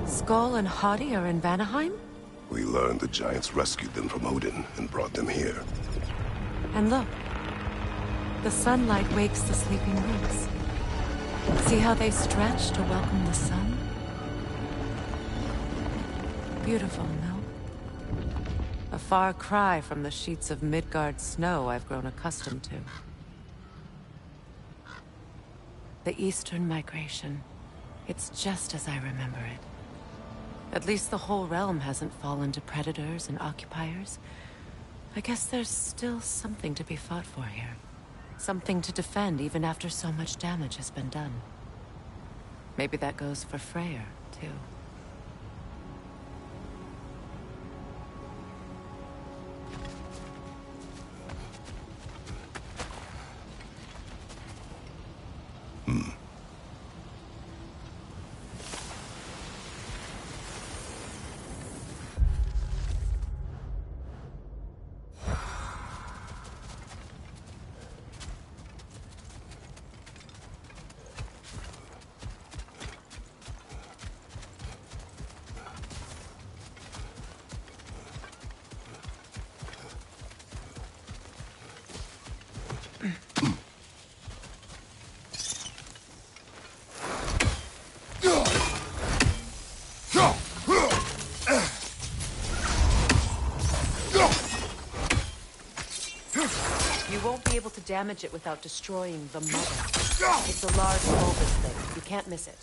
Skull and Hadi are in Vanaheim? We learned the giants rescued them from Odin and brought them here. And look, the sunlight wakes the sleeping roots. See how they stretch to welcome the sun? Beautiful, no? A far cry from the sheets of Midgard snow I've grown accustomed to. The Eastern migration. It's just as I remember it. At least the whole realm hasn't fallen to predators and occupiers. I guess there's still something to be fought for here. Something to defend even after so much damage has been done. Maybe that goes for Freyr, too. You won't be able to damage it without destroying the mother. It's a large bulbous thing. You can't miss it.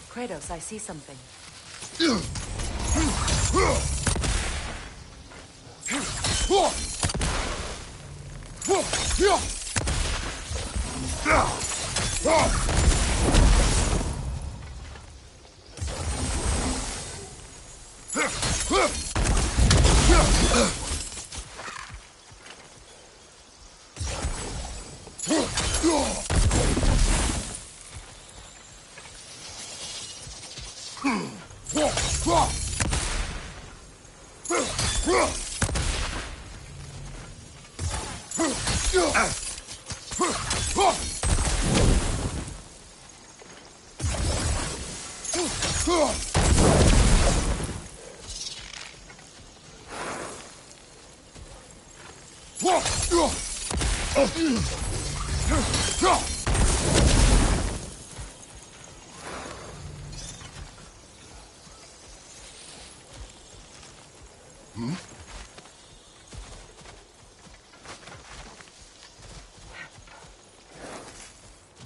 Kratos, I see something.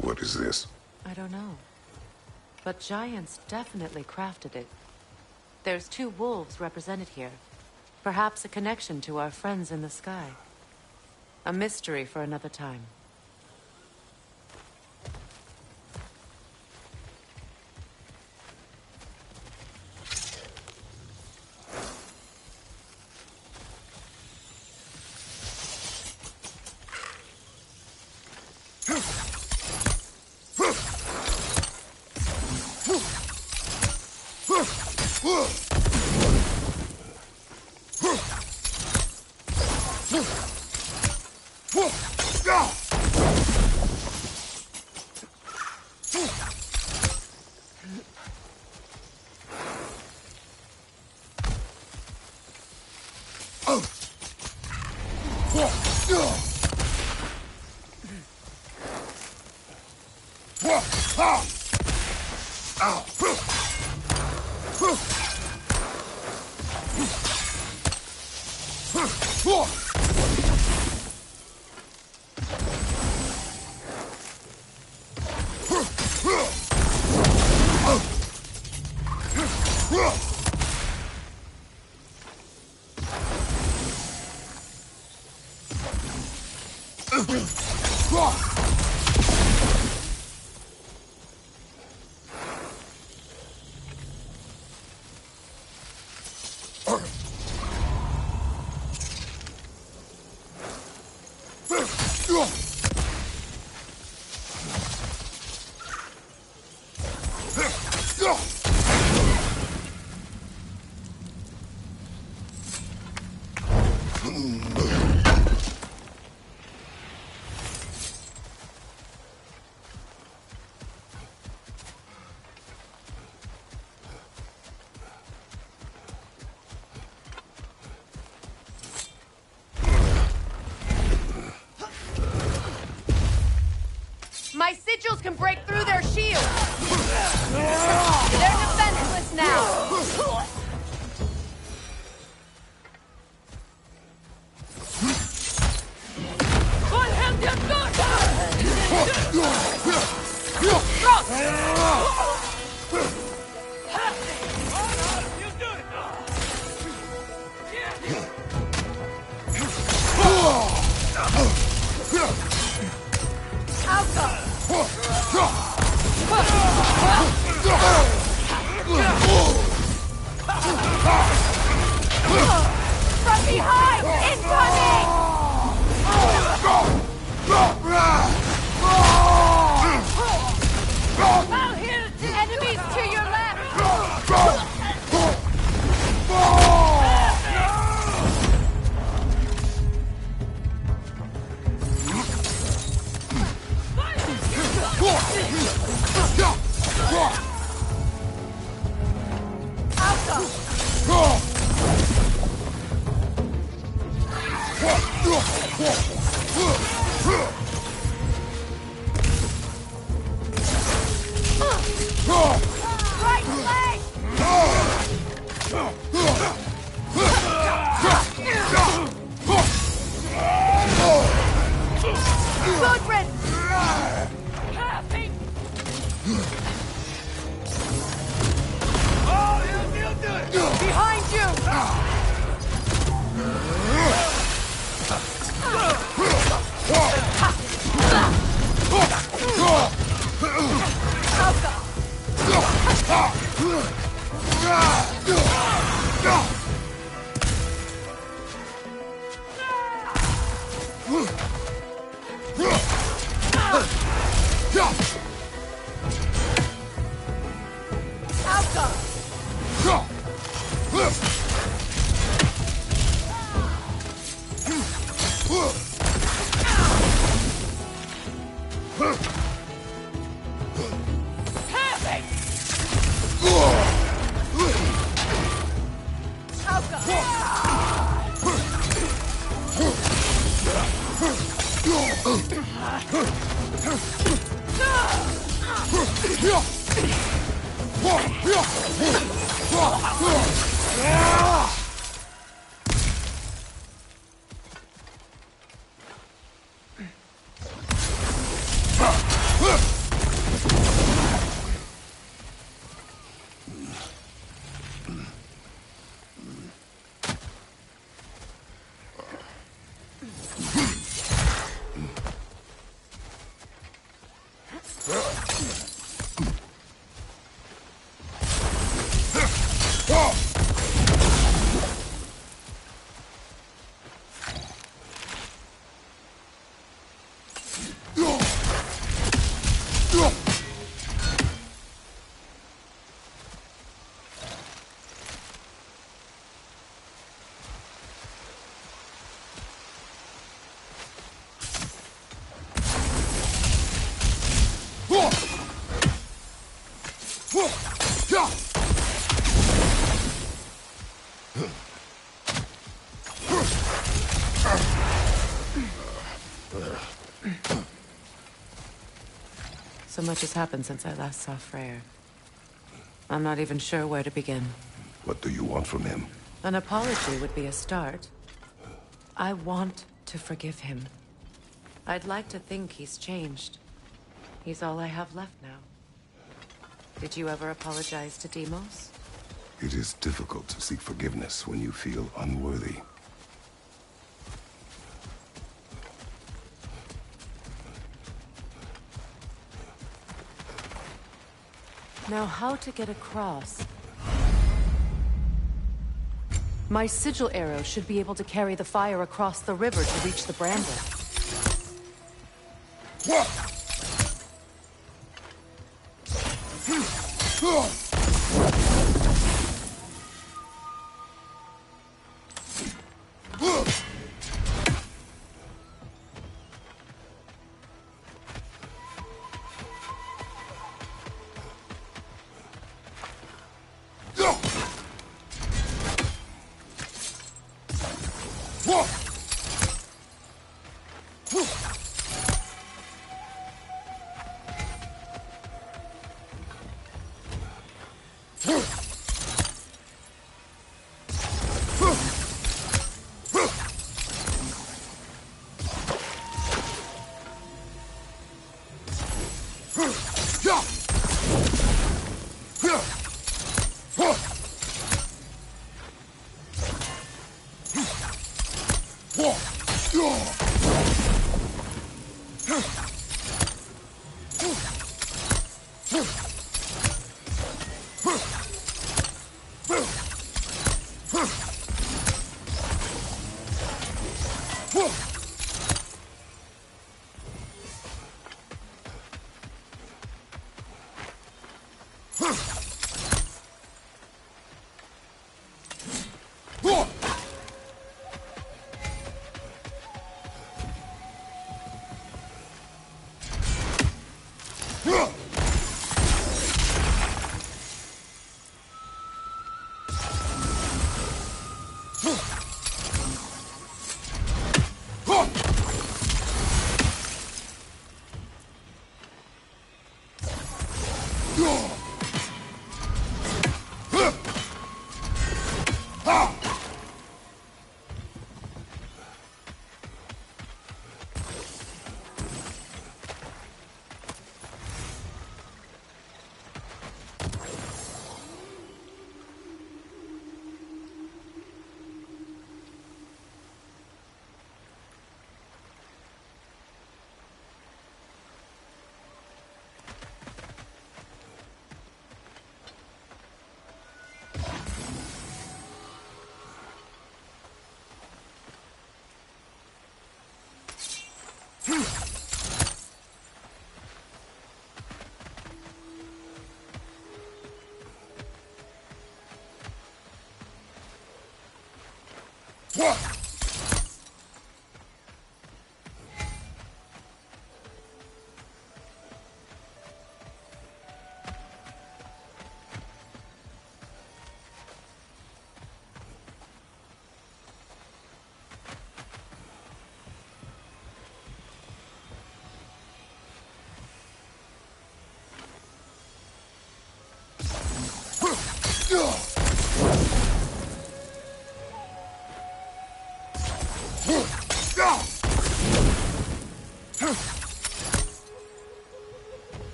What is this? I don't know. But giants definitely crafted it. There's 2 wolves represented here. Perhaps a connection to our friends in the sky. A mystery for another time. My sigils can break through their shields! They're defenseless now! From behind! Incoming! Out here! Enemies to your left! Right leg! Gudrun! Halving! Oh, you do it! Behind you! So much has happened since I last saw Freyr. I'm not even sure where to begin. What do you want from him? An apology would be a start. I want to forgive him. I'd like to think he's changed. He's all I have left now. Did you ever apologize to Deimos? It is difficult to seek forgiveness when you feel unworthy. Now, how to get across? My sigil arrow should be able to carry the fire across the river to reach the bramble.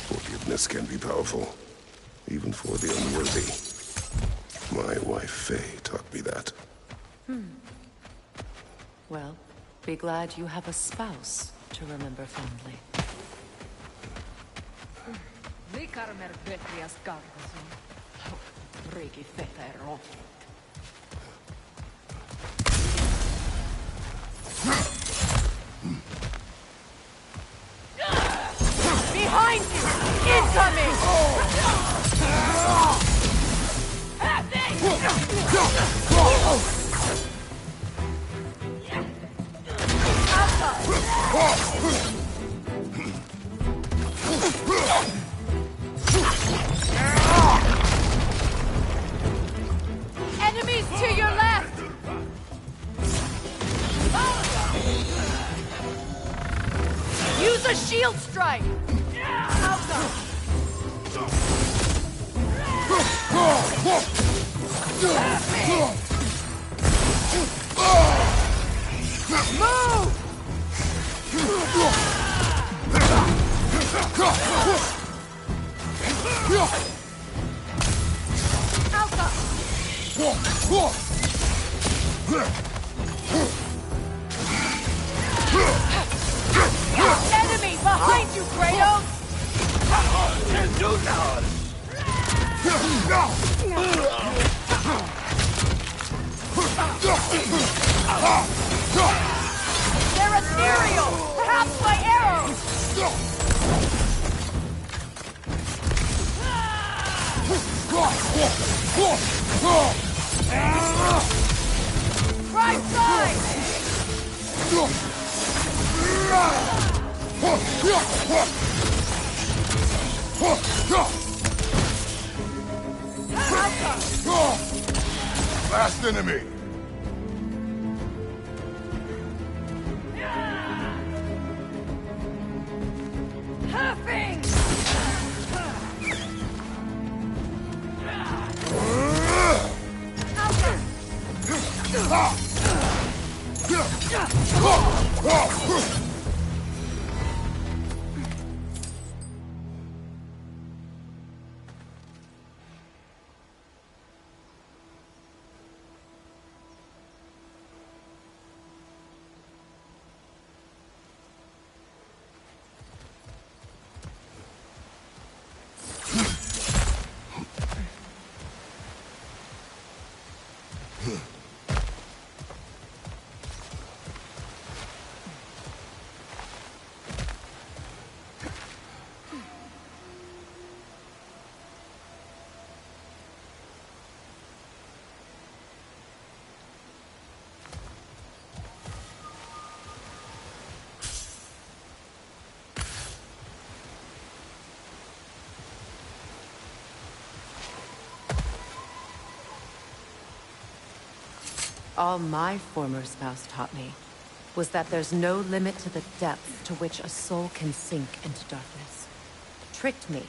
Forgiveness can be powerful, even for the unworthy. My wife, Faye, taught me that. Well, be glad you have a spouse to remember fondly. Vikarmer Petrias Karvason. Riki Fetero. Behind you! Incoming! Enemies to your left! Use a shield strike! Move! Alpha! Enemy behind you, Kratos! They're ethereal! Perhaps my arrows! Right side! Last enemy! Huffing! All my former spouse taught me was that there's no limit to the depth to which a soul can sink into darkness. Tricked me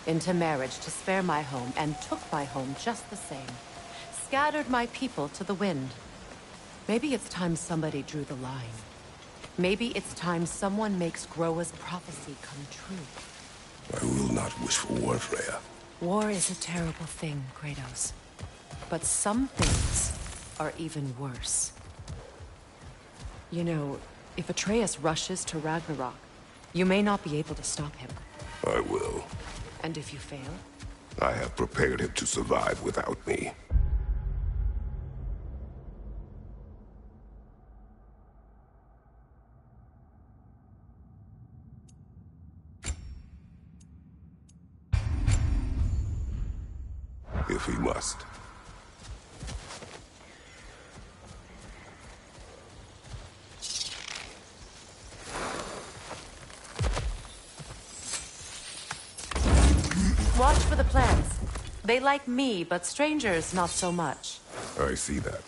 into marriage to spare my home, and took my home just the same. Scattered my people to the wind. Maybe it's time somebody drew the line. Maybe it's time someone makes Groa's prophecy come true. I will not wish for war, Freya. War is a terrible thing, Kratos. But some things are even worse. You know, if Atreus rushes to Ragnarok, you may not be able to stop him. I will. And if you fail? I have prepared him to survive without me. If he must. Watch for the plants. They like me, but strangers not so much. I see that.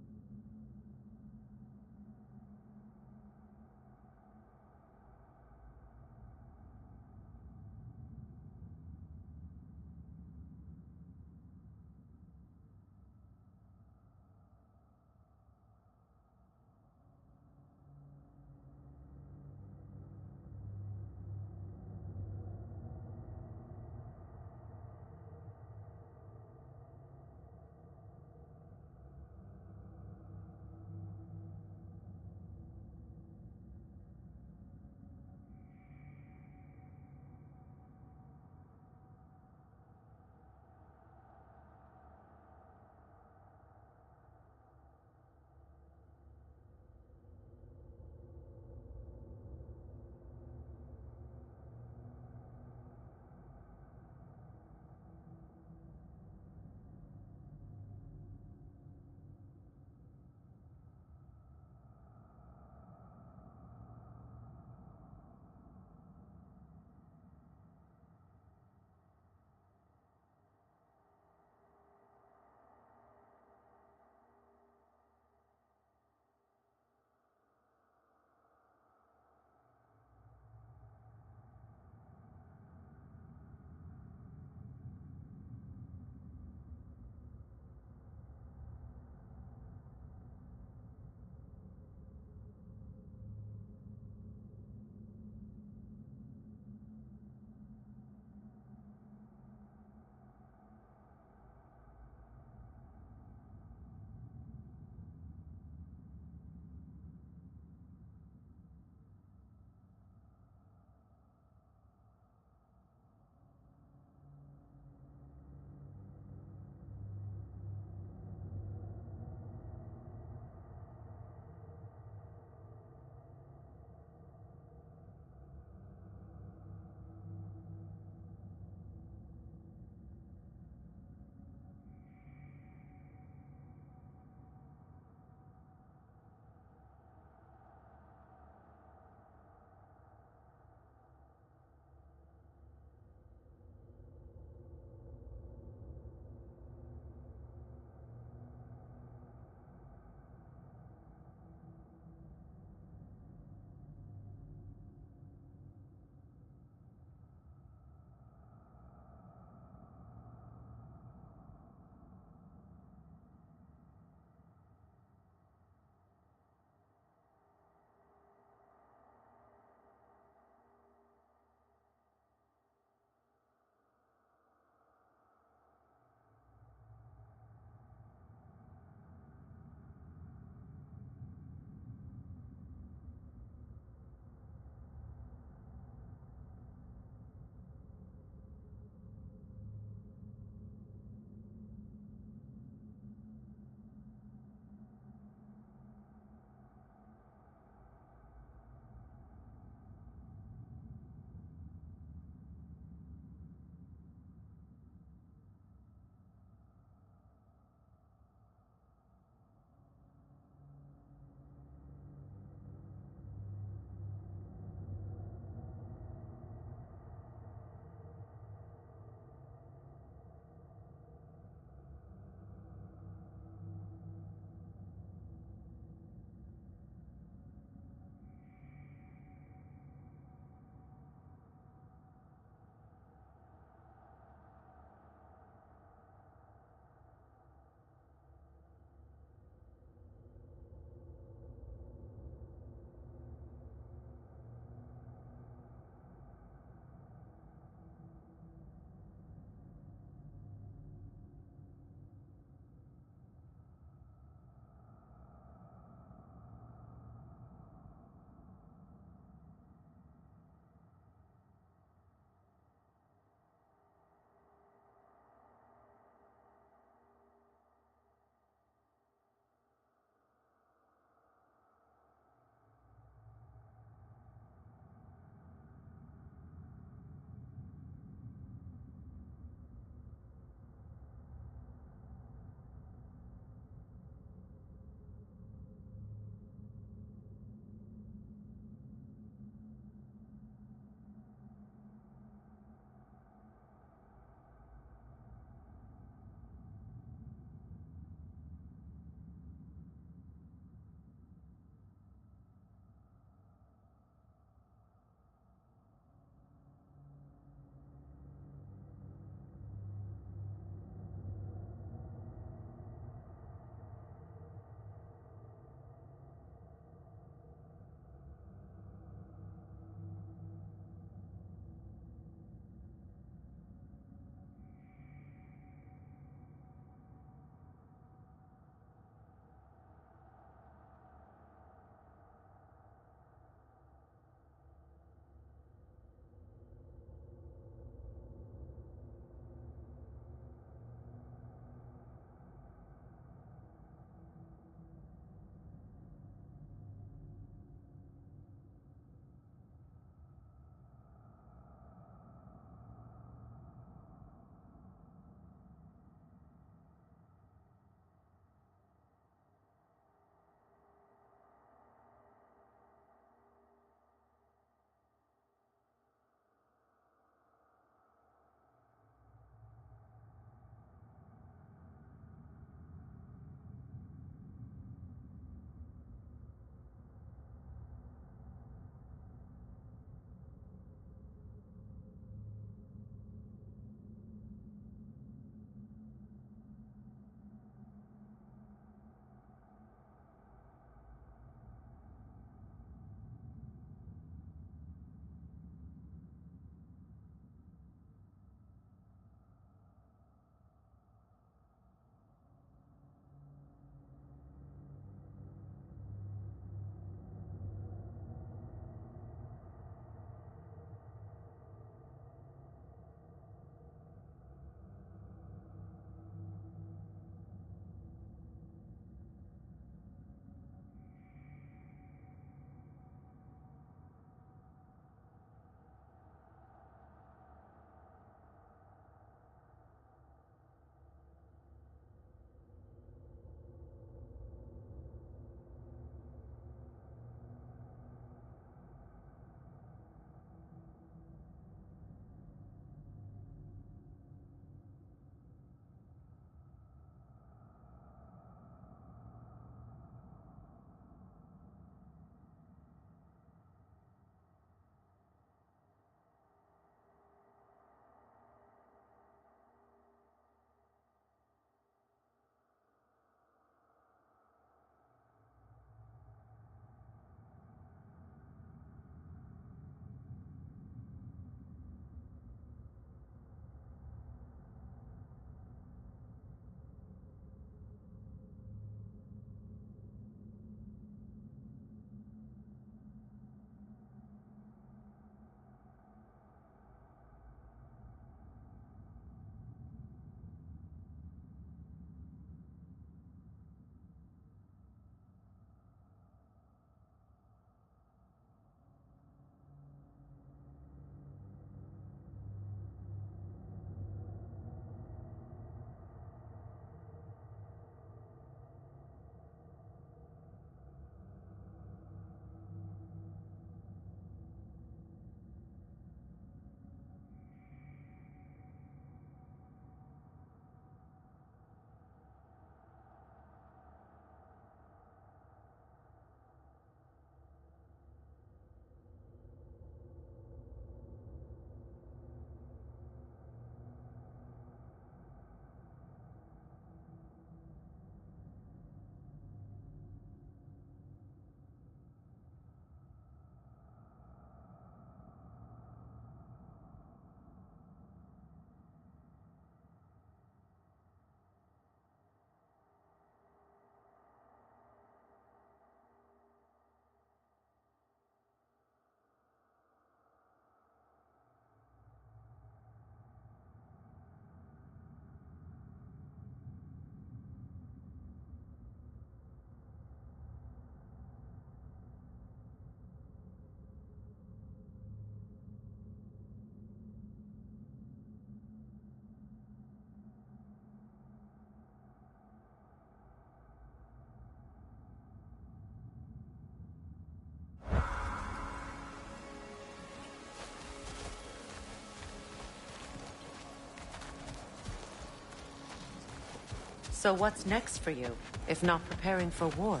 So what's next for you, if not preparing for war?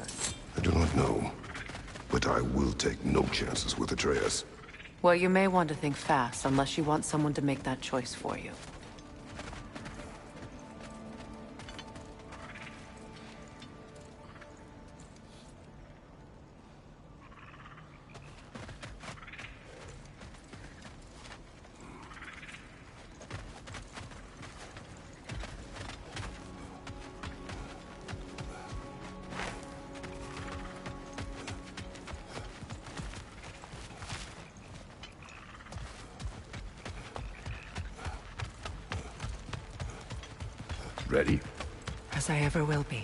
I do not know, but I will take no chances with Atreus. Well, you may want to think fast, unless you want someone to make that choice for you. Ready? As I ever will be.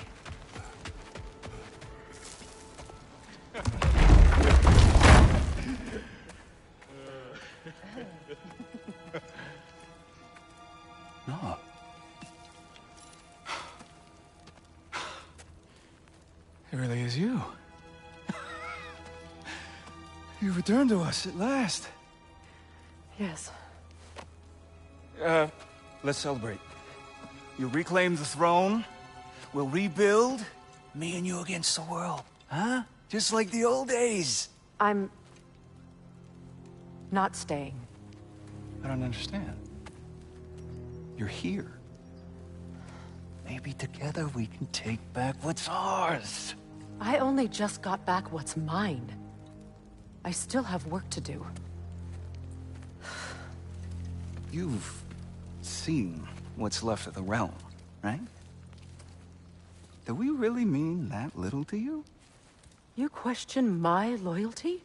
No. It really is you. You returned to us at last. Yes. Let's celebrate. You reclaim the throne, we'll rebuild, me and you against the world, huh? Just like the old days. I'm... not staying. I don't understand. You're here. Maybe together we can take back what's ours. I only just got back what's mine. I still have work to do. You've seen what's left of the realm, right? Do we really mean that little to you? You question my loyalty?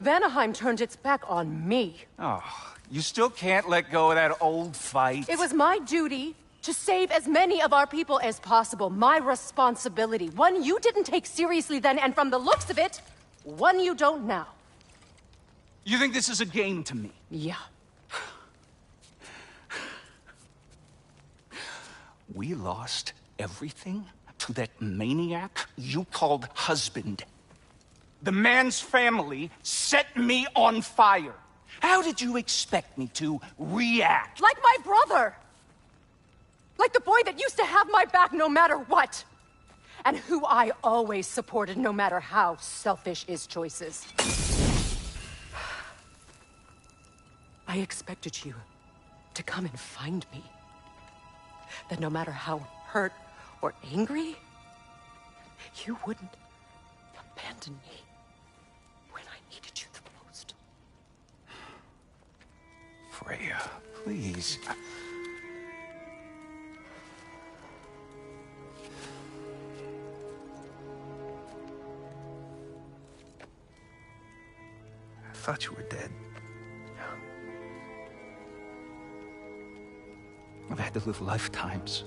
Vanaheim turned its back on me. Oh, you still can't let go of that old fight? It was my duty to save as many of our people as possible. My responsibility. One you didn't take seriously then, and from the looks of it, one you don't now. You think this is a game to me? Yeah. We lost everything to that maniac you called husband. The man's family set me on fire. How did you expect me to react? Like my brother! Like the boy that used to have my back no matter what! And who I always supported no matter how selfish his choices. I expected you to come and find me. That no matter how hurt or angry, you wouldn't abandon me when I needed you the most. Freya, please. I thought you were dead. I've had to live lifetimes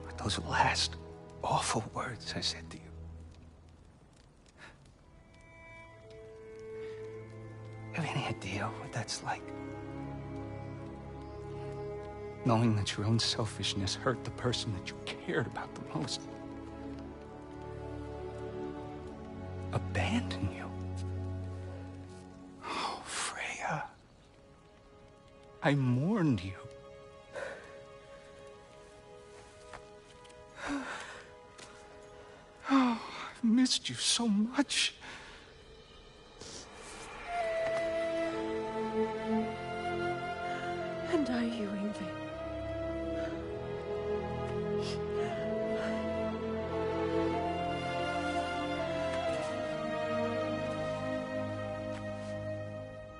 with those last awful words I said to you. Have any idea what that's like? Knowing that your own selfishness hurt the person that you cared about the most. Abandon you. Oh, Freya. I mourned you. Oh, I've missed you so much. And I you, Yngvi.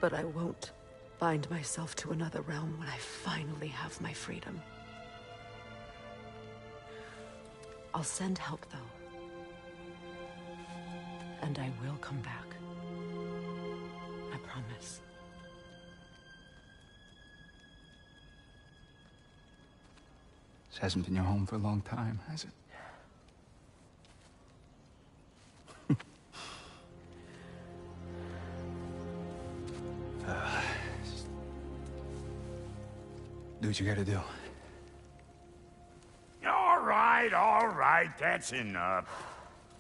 But I won't bind myself to another realm when I finally have my freedom. I'll send help, though. And I will come back. I promise. This hasn't been your home for a long time, has it? Do what you gotta do. All right, that's enough.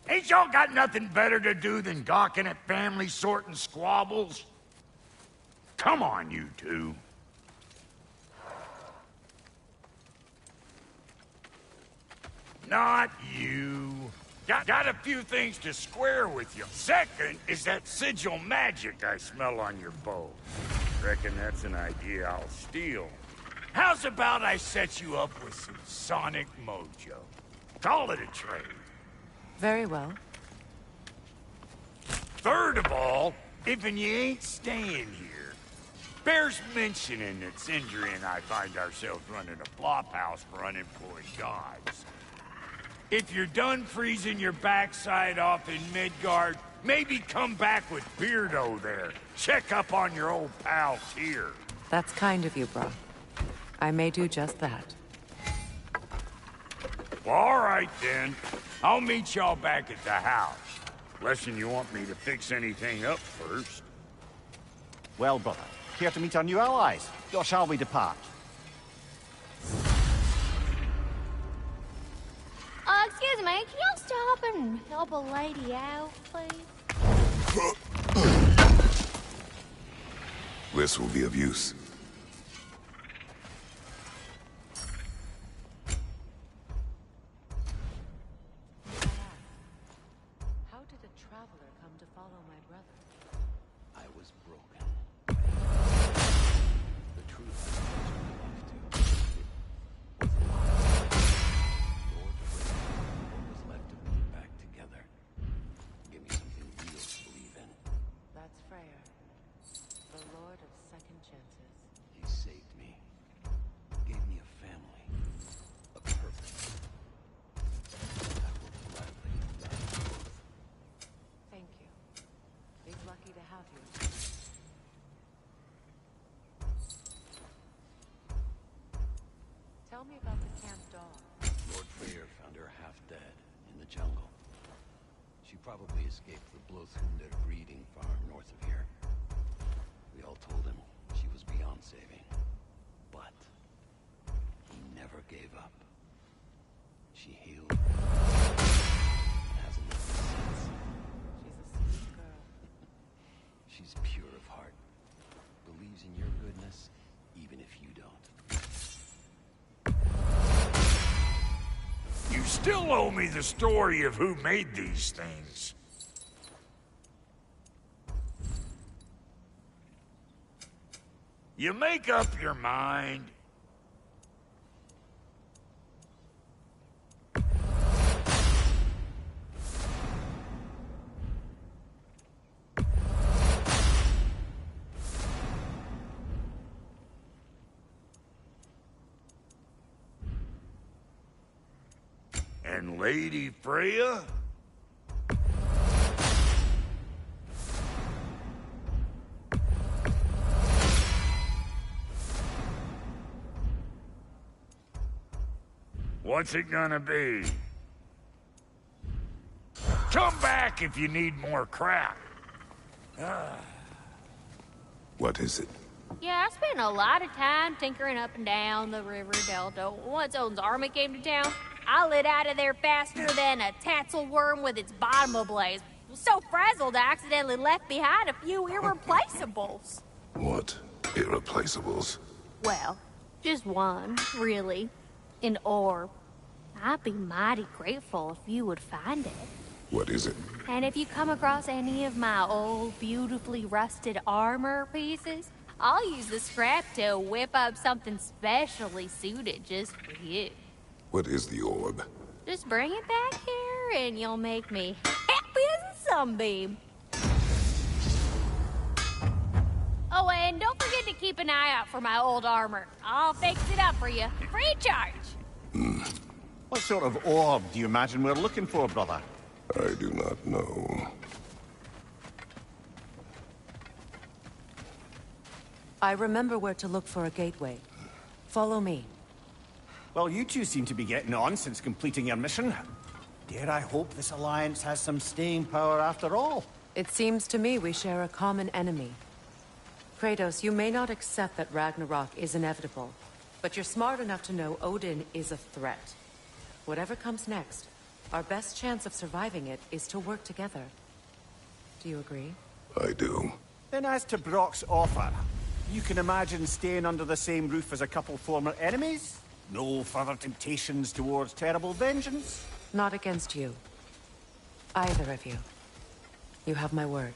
Ain't y'all got nothing better to do than gawking at family sorting squabbles? Come on, you two. Not you. Got a few things to square with you. Second is that sigil magic I smell on your bow. Reckon that's an idea I'll steal. How's about I set you up with some sonic mojo? Call it a trade. Very well. Third of all, if you ain't staying here, bears mentioning that Sindri and I find ourselves running a flop house for unemployed gods. If you're done freezing your backside off in Midgard, maybe come back with Beardo there. Check up on your old pal Tyr. That's kind of you, bro. I may do just that. Well, all right, then. I'll meet y'all back at the house. Unless you want me to fix anything up first. Well, brother, here to meet our new allies. Or shall we depart? Excuse me, can y'all stop and help a lady out, please? This will be of use. How did a traveler come to follow my brother? I was broken. The truth I Lord, what was left of me back together. Give me something real to believe in. That's Freyr, the Lord of Second Chances. He saved me. Gave me a family. A purpose. I will gladly die for both. Thank you. He's lucky to have you. Tell me about the camp dog. Lord Freyr found her half dead in the jungle. She probably escaped the Blothundr breeding farm north of here. We all told him she was beyond saving. But he never gave up. She healed and hasn't left us since. She's a sweet girl. She's pure of heart. Believes in your goodness, even if you don't. You still owe me the story of who made these things. You make up your mind. And Lady Freya? What's it gonna be? Come back if you need more crap. What is it? Yeah, I spent a lot of time tinkering up and down the river delta. Once Odin's army came to town, I lit out of there faster than a tassel worm with its bottom ablaze. Was so frazzled I accidentally left behind a few irreplaceables. What? Irreplaceables? Well, just one, really. An orb. I'd be mighty grateful if you would find it. What is it? And if you come across any of my old, beautifully rusted armor pieces, I'll use the scrap to whip up something specially suited just for you. What is the orb? Just bring it back here and you'll make me happy as a sunbeam. Oh, and don't forget to keep an eye out for my old armor. I'll fix it up for you, free of charge. What sort of orb do you imagine we're looking for, brother? I do not know. I remember where to look for a gateway. Follow me. Well, you two seem to be getting on since completing your mission. Dare I hope this alliance has some staying power after all? It seems to me we share a common enemy. Kratos, you may not accept that Ragnarok is inevitable, but you're smart enough to know Odin is a threat. Whatever comes next, our best chance of surviving it is to work together. Do you agree? I do. Then as to Brock's offer, you can imagine staying under the same roof as a couple former enemies? No further temptations towards terrible vengeance? Not against you. Either of you. You have my word.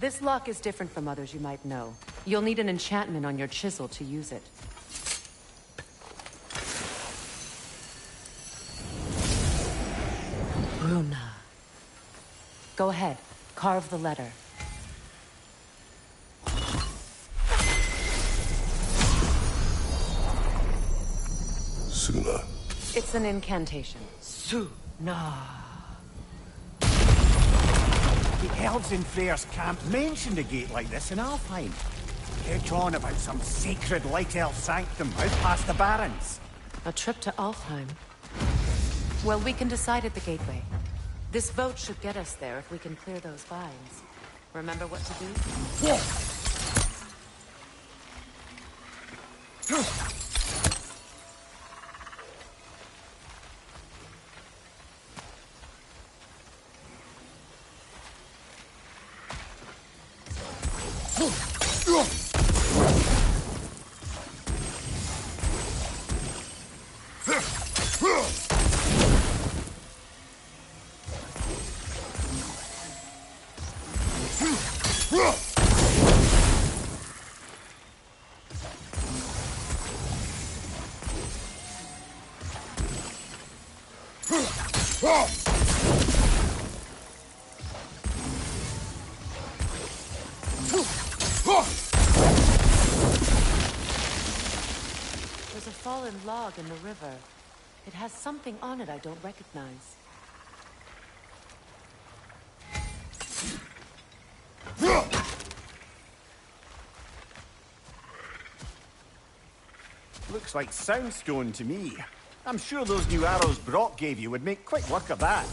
This lock is different from others you might know. You'll need an enchantment on your chisel to use it. Bruna. Go ahead. Carve the letter. Suna. It's an incantation. Suna. The elves in Freyr's camp mentioned a gate like this in Alfheim. Catch on about some sacred light elf sanctum out past the barrens. A trip to Alfheim. Well, we can decide at the gateway. This boat should get us there if we can clear those vines. Remember what to do? Yeah. There's a fallen log in the river. It has something on it I don't recognize. looks like soundstone to me. I'm sure those new arrows Brock gave you would make quick work of that.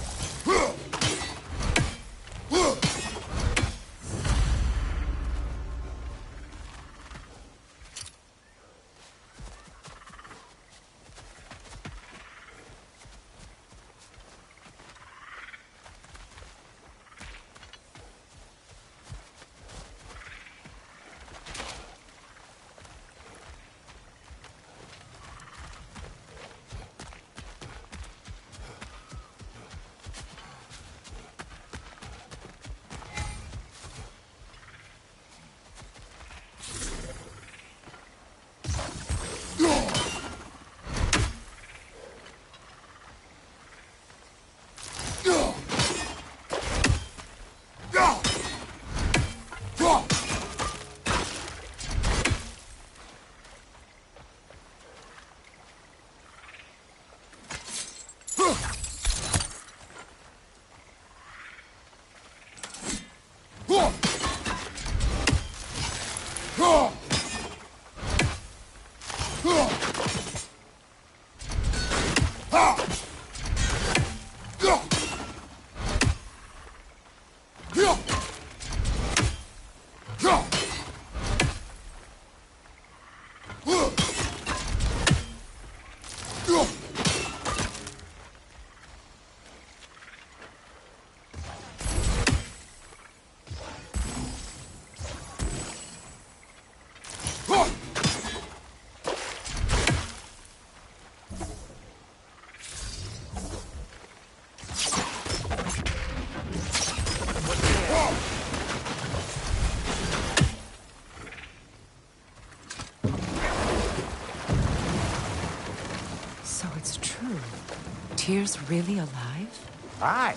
Tyr's really alive? Aye.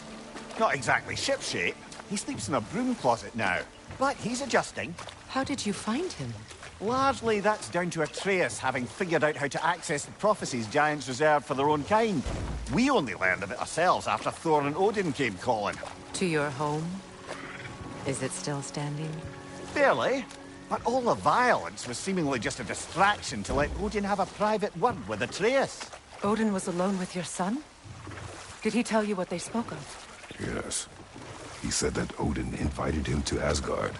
Not exactly shipshape. He sleeps in a broom closet now. But he's adjusting. How did you find him? Largely, that's down to Atreus having figured out how to access the prophecies giants reserved for their own kind. We only learned of it ourselves after Thor and Odin came calling. To your home? Is it still standing? Barely. But all the violence was seemingly just a distraction to let Odin have a private word with Atreus. Odin was alone with your son? Did he tell you what they spoke of? Yes. He said that Odin invited him to Asgard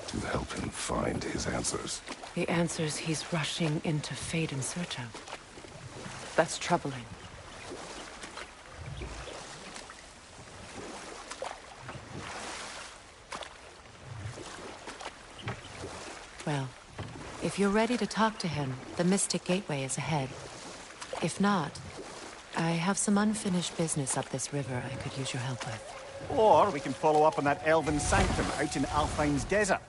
to help him find his answers. The answers he's rushing into fate in search of. That's troubling. Well, if you're ready to talk to him, the Mystic Gateway is ahead. If not, I have some unfinished business up this river I could use your help with. Or we can follow up on that elven sanctum out in Alfine's desert.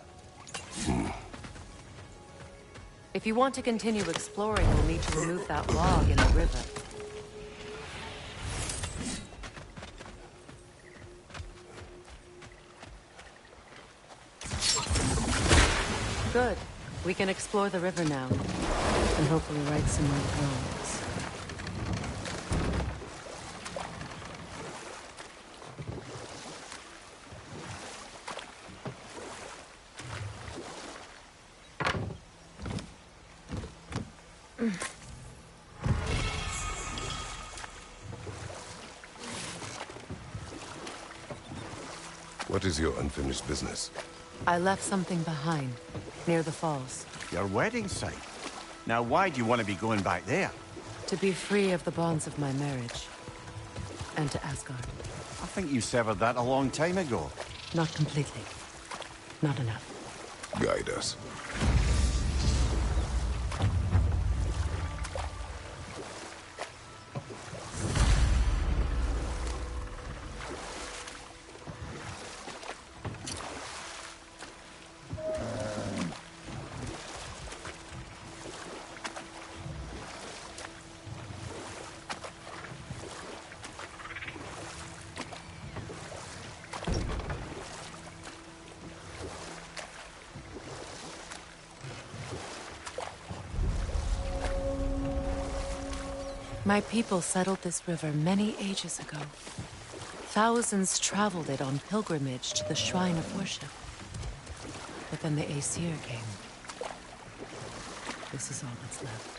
If you want to continue exploring, we'll need to remove that log in the river. Good. We can explore the river now, and hopefully right some more drawings. What is your unfinished business? I left something behind, near the falls. Your wedding site. Now why do you want to be going back there? To be free of the bonds of my marriage. And to Asgard. I think you severed that a long time ago. Not completely. Not enough. Guide us. My people settled this river many ages ago. Thousands traveled it on pilgrimage to the shrine of worship. But then the Aesir came. This is all that's left.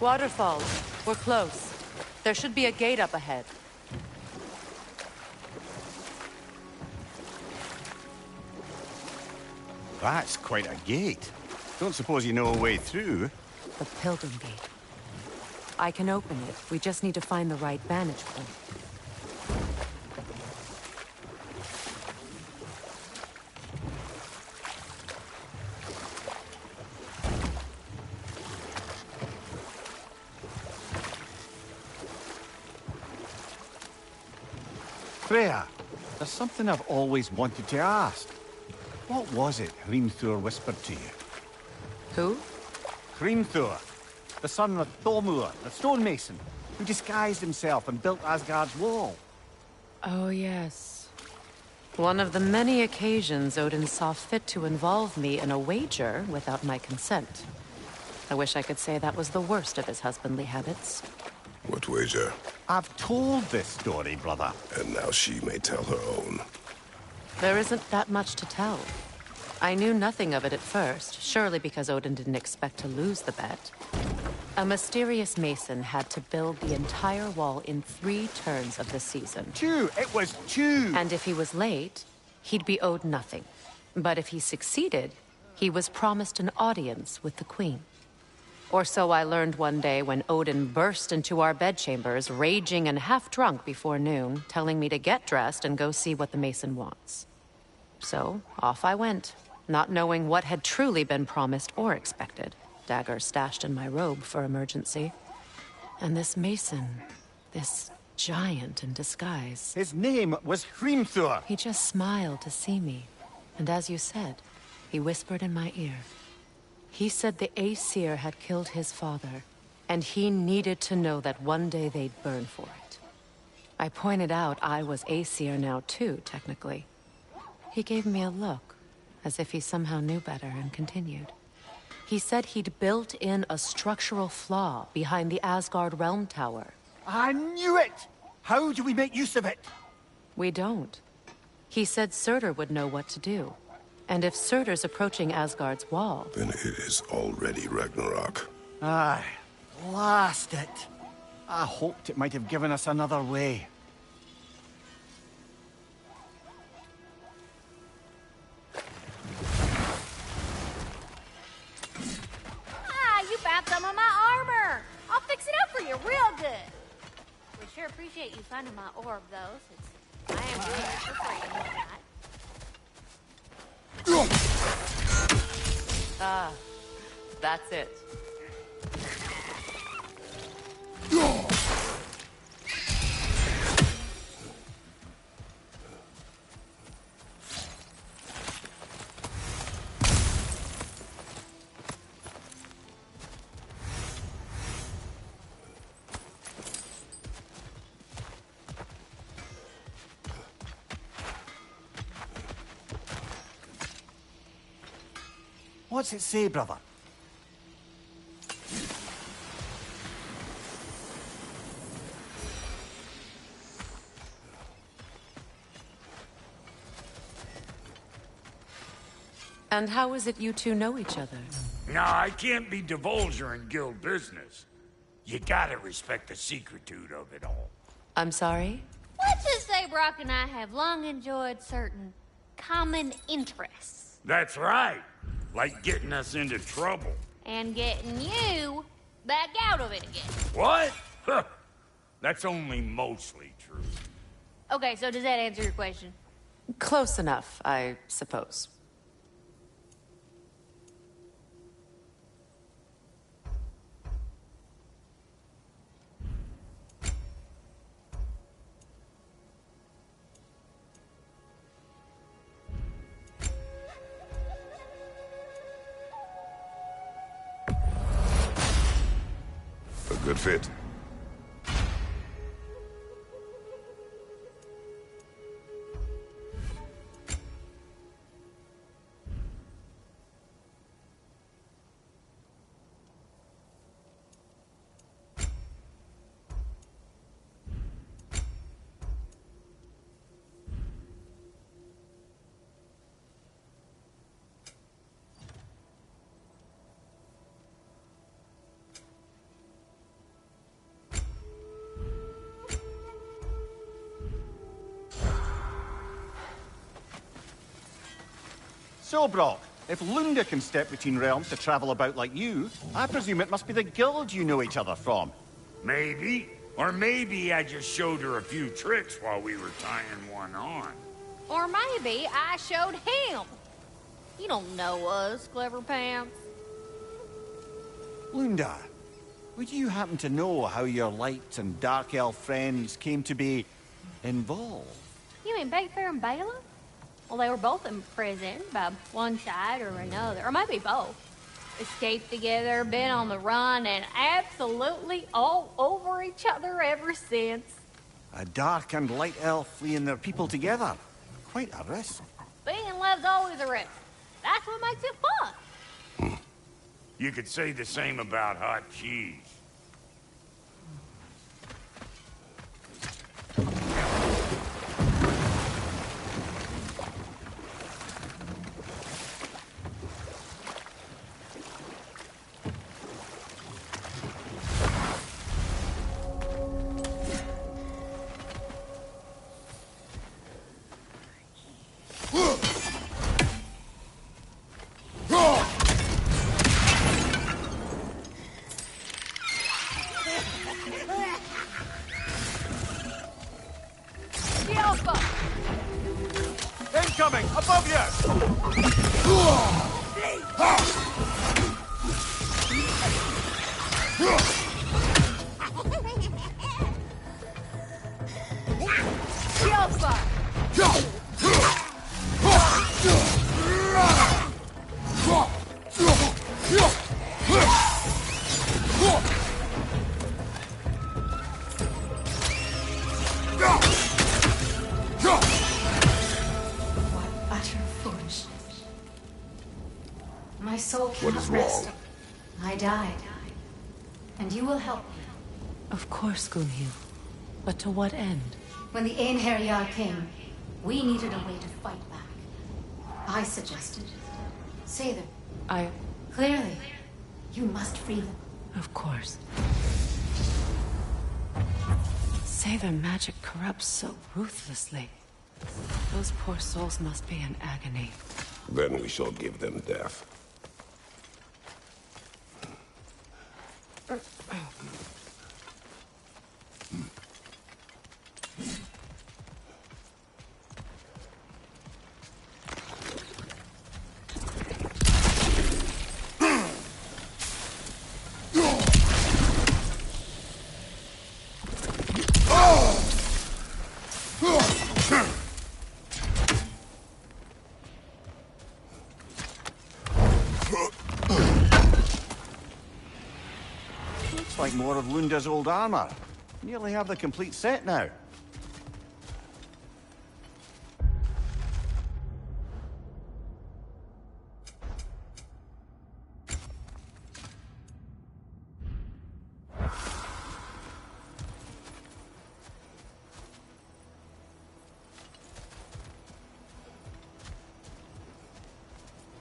Waterfalls. We're close. There should be a gate up ahead. That's quite a gate. Don't suppose you know a way through? The Pilgrim Gate. I can open it. We just need to find the right vantage point. Freya, there's something I've always wanted to ask. What was it Hrimthur whispered to you? Who? Hrimthur, the son of Thormur, the stonemason, who disguised himself and built Asgard's wall. Oh, yes. One of the many occasions Odin saw fit to involve me in a wager without my consent. I wish I could say that was the worst of his husbandly habits. What wager? I've told this story, brother. And now she may tell her own. There isn't that much to tell. I knew nothing of it at first, surely because Odin didn't expect to lose the bet. A mysterious mason had to build the entire wall in 3 turns of the season. 2! It was 2! And if he was late, he'd be owed nothing. But if he succeeded, he was promised an audience with the queen. Or so I learned one day when Odin burst into our bedchambers, raging and half-drunk before noon, telling me to get dressed and go see what the mason wants. So, off I went, not knowing what had truly been promised or expected. Dagger stashed in my robe for emergency. And this mason, this giant in disguise. His name was Hrimthur. He just smiled to see me. And as you said, he whispered in my ear. He said the Aesir had killed his father, and he needed to know that one day they'd burn for it. I pointed out I was Aesir now too, technically. He gave me a look, as if he somehow knew better, and continued. He said he'd built in a structural flaw behind the Asgard Realm Tower. I knew it! How do we make use of it? We don't. He said Surtur would know what to do. And if Surtur's approaching Asgard's wall... Then it is already Ragnarok. Aye, blast it. I hoped it might have given us another way. Ah, you found some of my armor. I'll fix it up for you real good. We sure appreciate you finding my orb, though, since I am doing it for free and whatnot. Ah, that's it. What's it say, brother? And how is it you two know each other? No, I can't be divulger in guild business. You gotta respect the secretude of it all. I'm sorry? Let's just say Brock and I have long enjoyed certain common interests. That's right. Like getting us into trouble. And getting you back out of it again. What? Huh. That's only mostly true. Okay, so does that answer your question? Close enough, I suppose. A good fit. So, Brock, if Lunda can step between realms to travel about like you, I presume it must be the guild you know each other from. Maybe. Or maybe I just showed her a few tricks while we were tying one on. Or maybe I showed him. You don't know us, Clever Pants. Lunda, would you happen to know how your light and dark elf friends came to be involved? You mean Bakefair and Bela? Well, they were both imprisoned by one side or another, or maybe both. Escaped together, been on the run, and absolutely all over each other ever since. A dark and light elf fleeing their people together. Quite a risk. Being in love's always a risk. That's what makes it fun. You could say the same about hot cheese. Incoming! Above you! My soul What cannot is rest. wrong? I died. And you will help me. Of course, Gunhild. But to what end? When the Einherjar came, we needed a way to fight back. I suggested. Say them. Clearly, you must free them. Of course. Say their magic corrupts so ruthlessly. Those poor souls must be in agony. Then we shall give them death. Looks like more of Lunda's old armor. Nearly have the complete set now.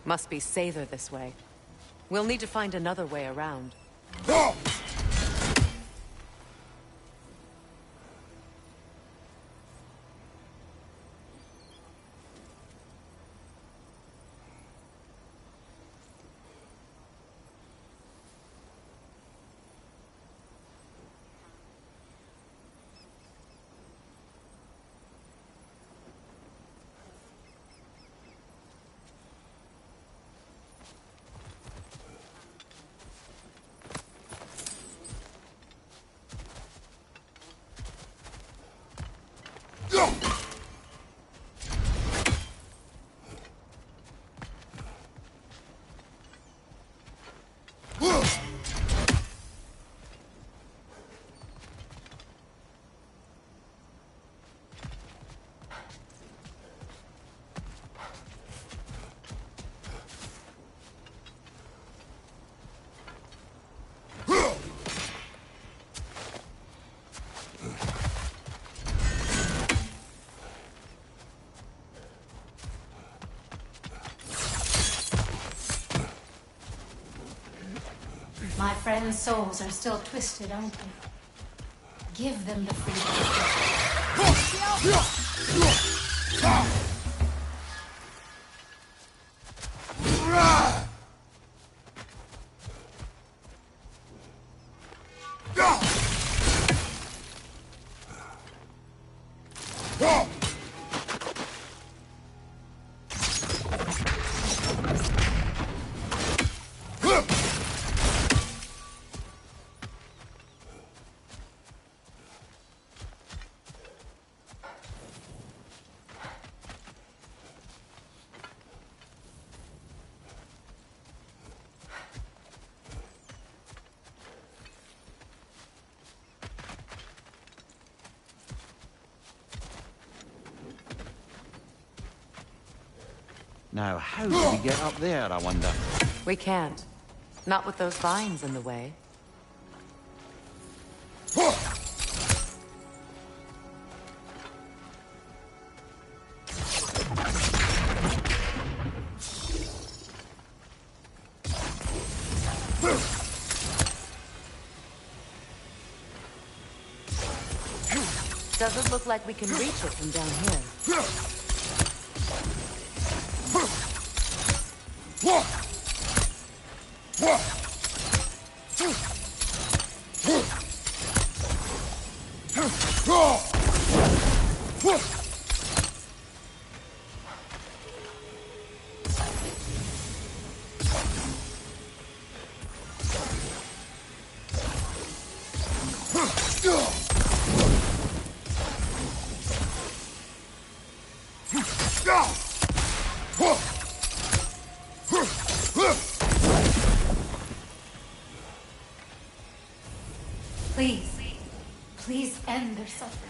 Must be Sather this way. We'll need to find another way around. My friends' souls are still twisted, aren't they? Give them the freedom. Now, how do we get up there, I wonder? We can't. Not with those vines in the way. Doesn't look like we can reach it from down here. Please, please end their suffering.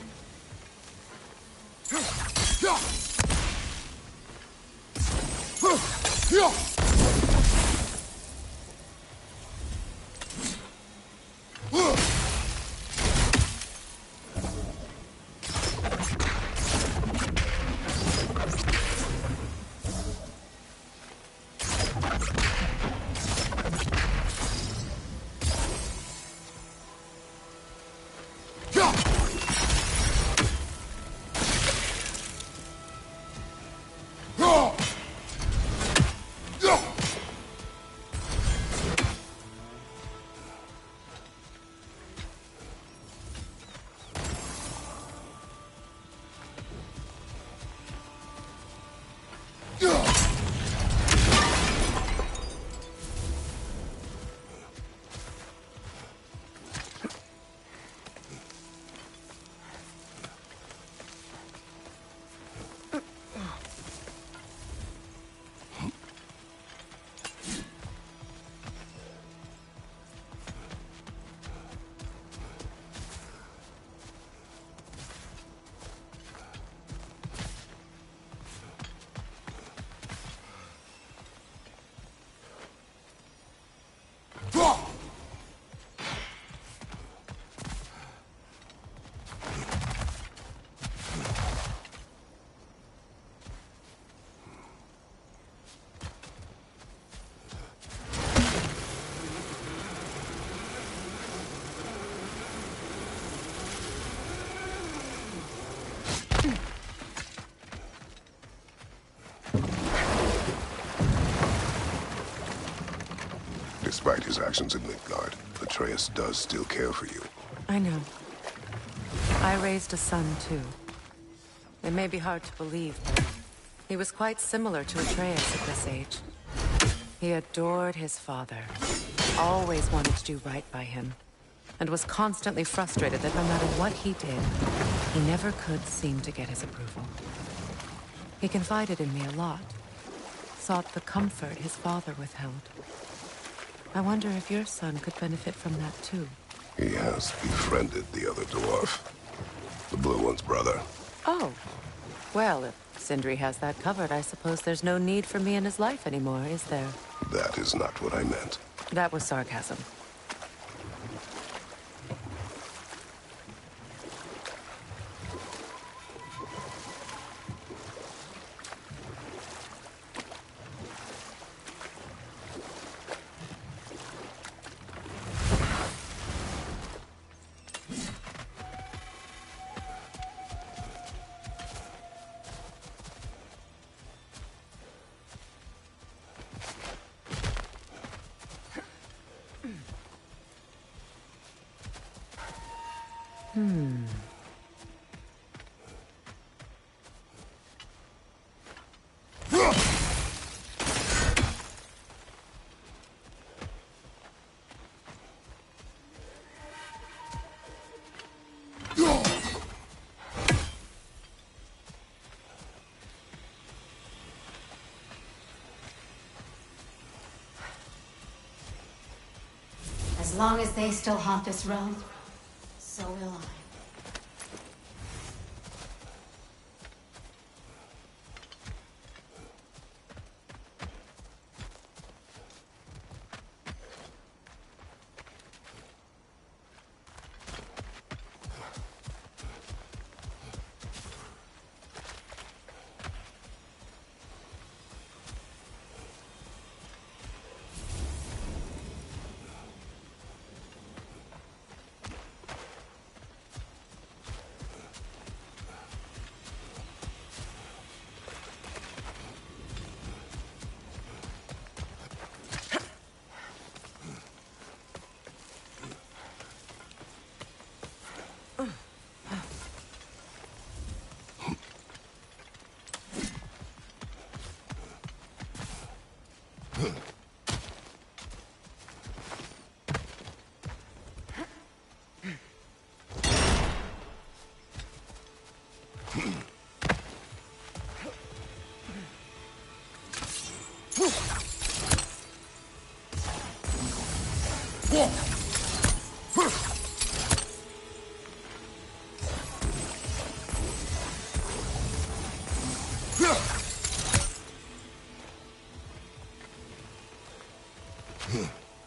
Despite his actions in Midgard, Atreus does still care for you. I know. I raised a son, too. It may be hard to believe, but he was quite similar to Atreus at this age. He adored his father, always wanted to do right by him, and was constantly frustrated that no matter what he did, he never could seem to get his approval. He confided in me a lot, sought the comfort his father withheld. I wonder if your son could benefit from that too. He has befriended the other dwarf. The blue one's brother. Oh. Well, if Sindri has that covered, I suppose there's no need for me in his life anymore, is there? That is not what I meant. That was sarcasm. As long as they still haunt this realm, so will I.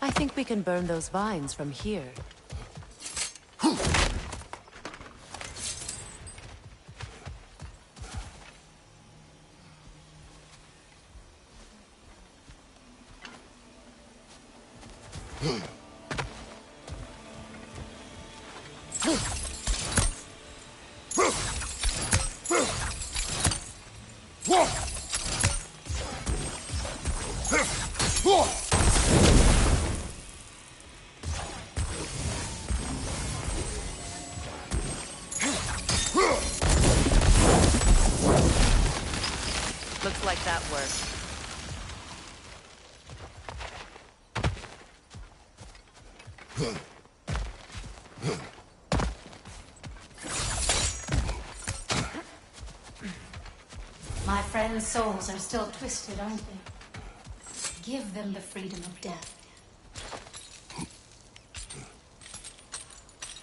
I think we can burn those vines from here. Looks like that worked. My friends' souls are still twisted, aren't they? Give them the freedom of death.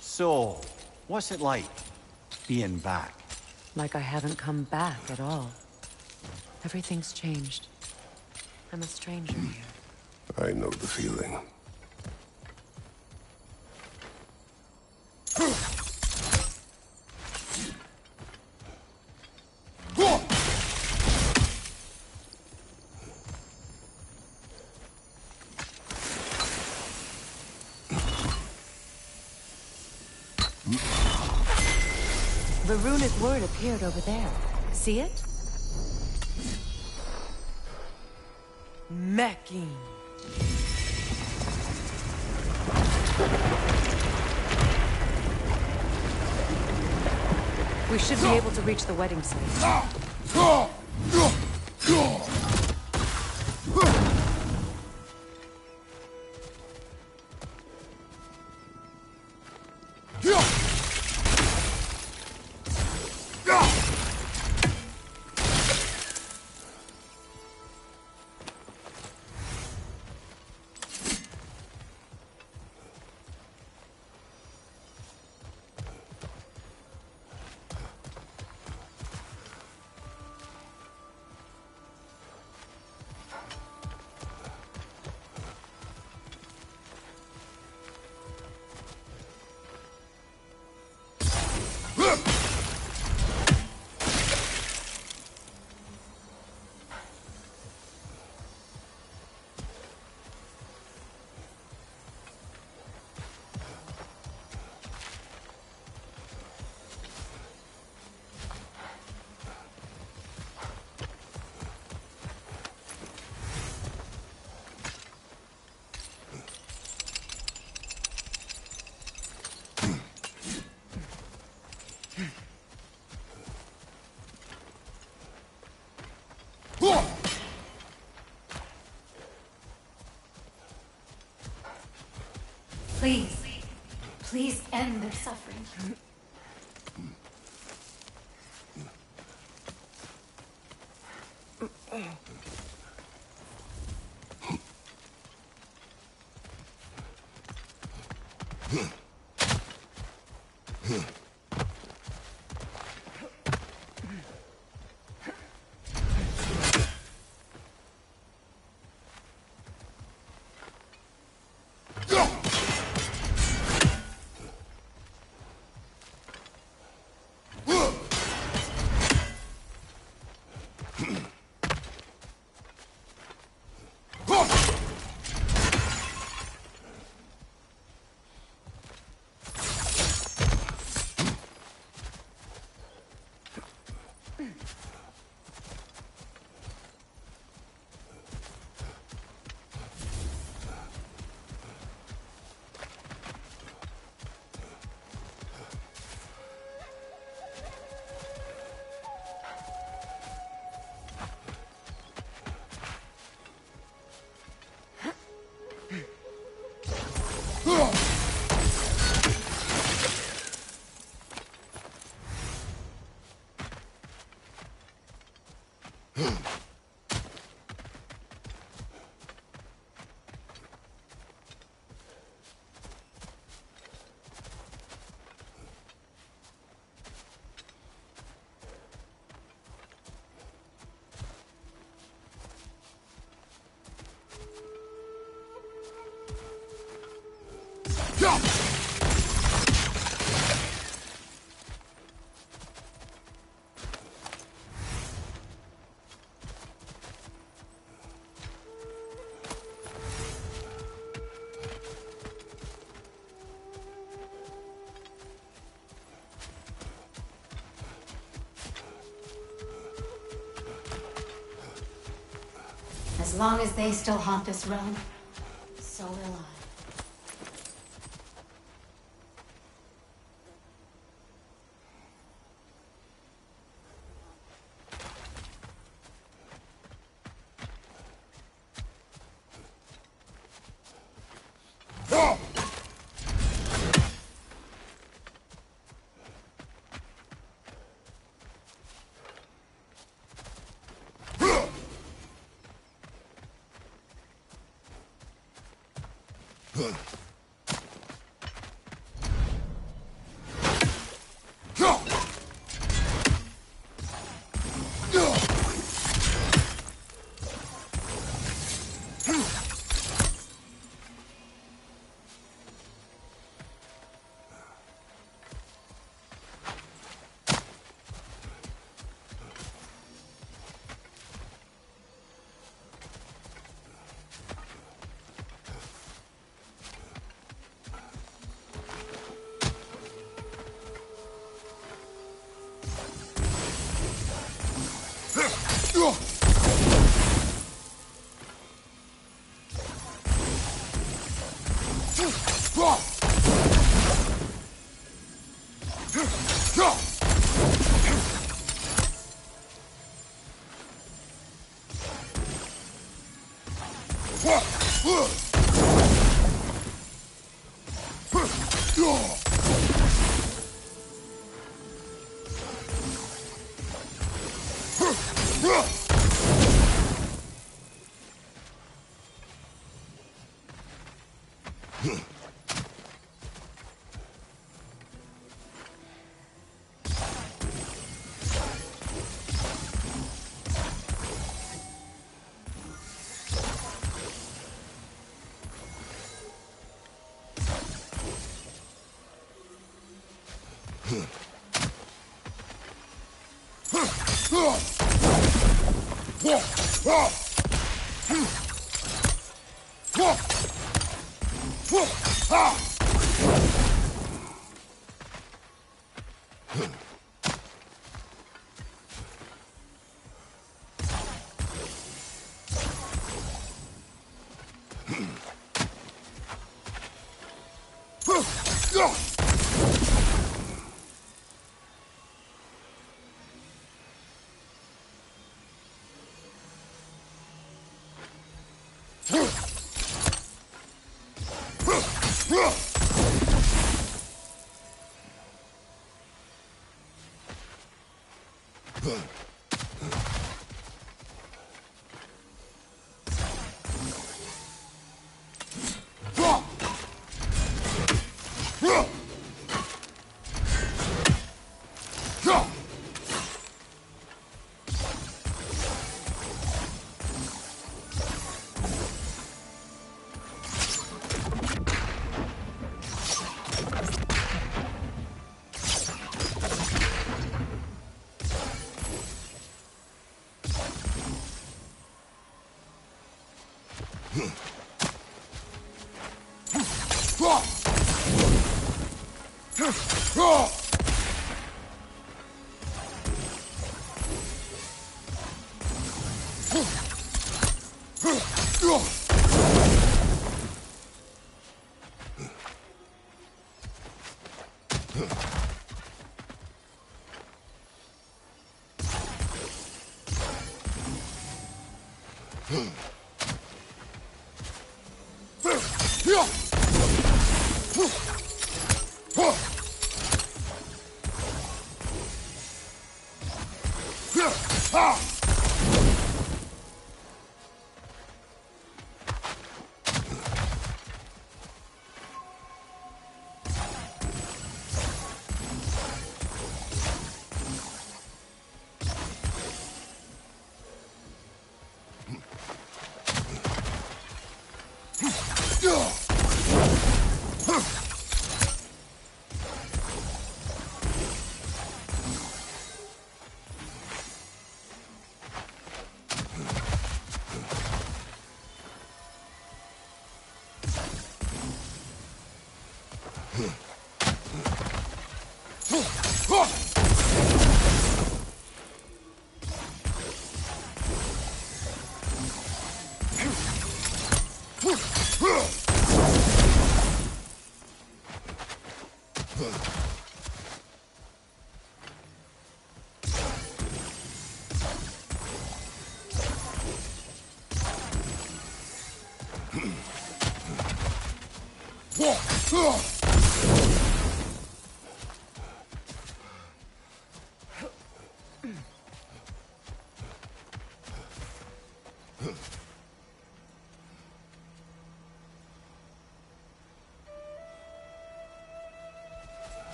So, what's it like, being back? Like I haven't come back at all. Everything's changed. I'm a stranger here. I know the feeling. The runic word appeared over there. See it? Mecking. We should be able to reach the wedding site. Please, please end their suffering. As long as they still haunt this realm, so will I.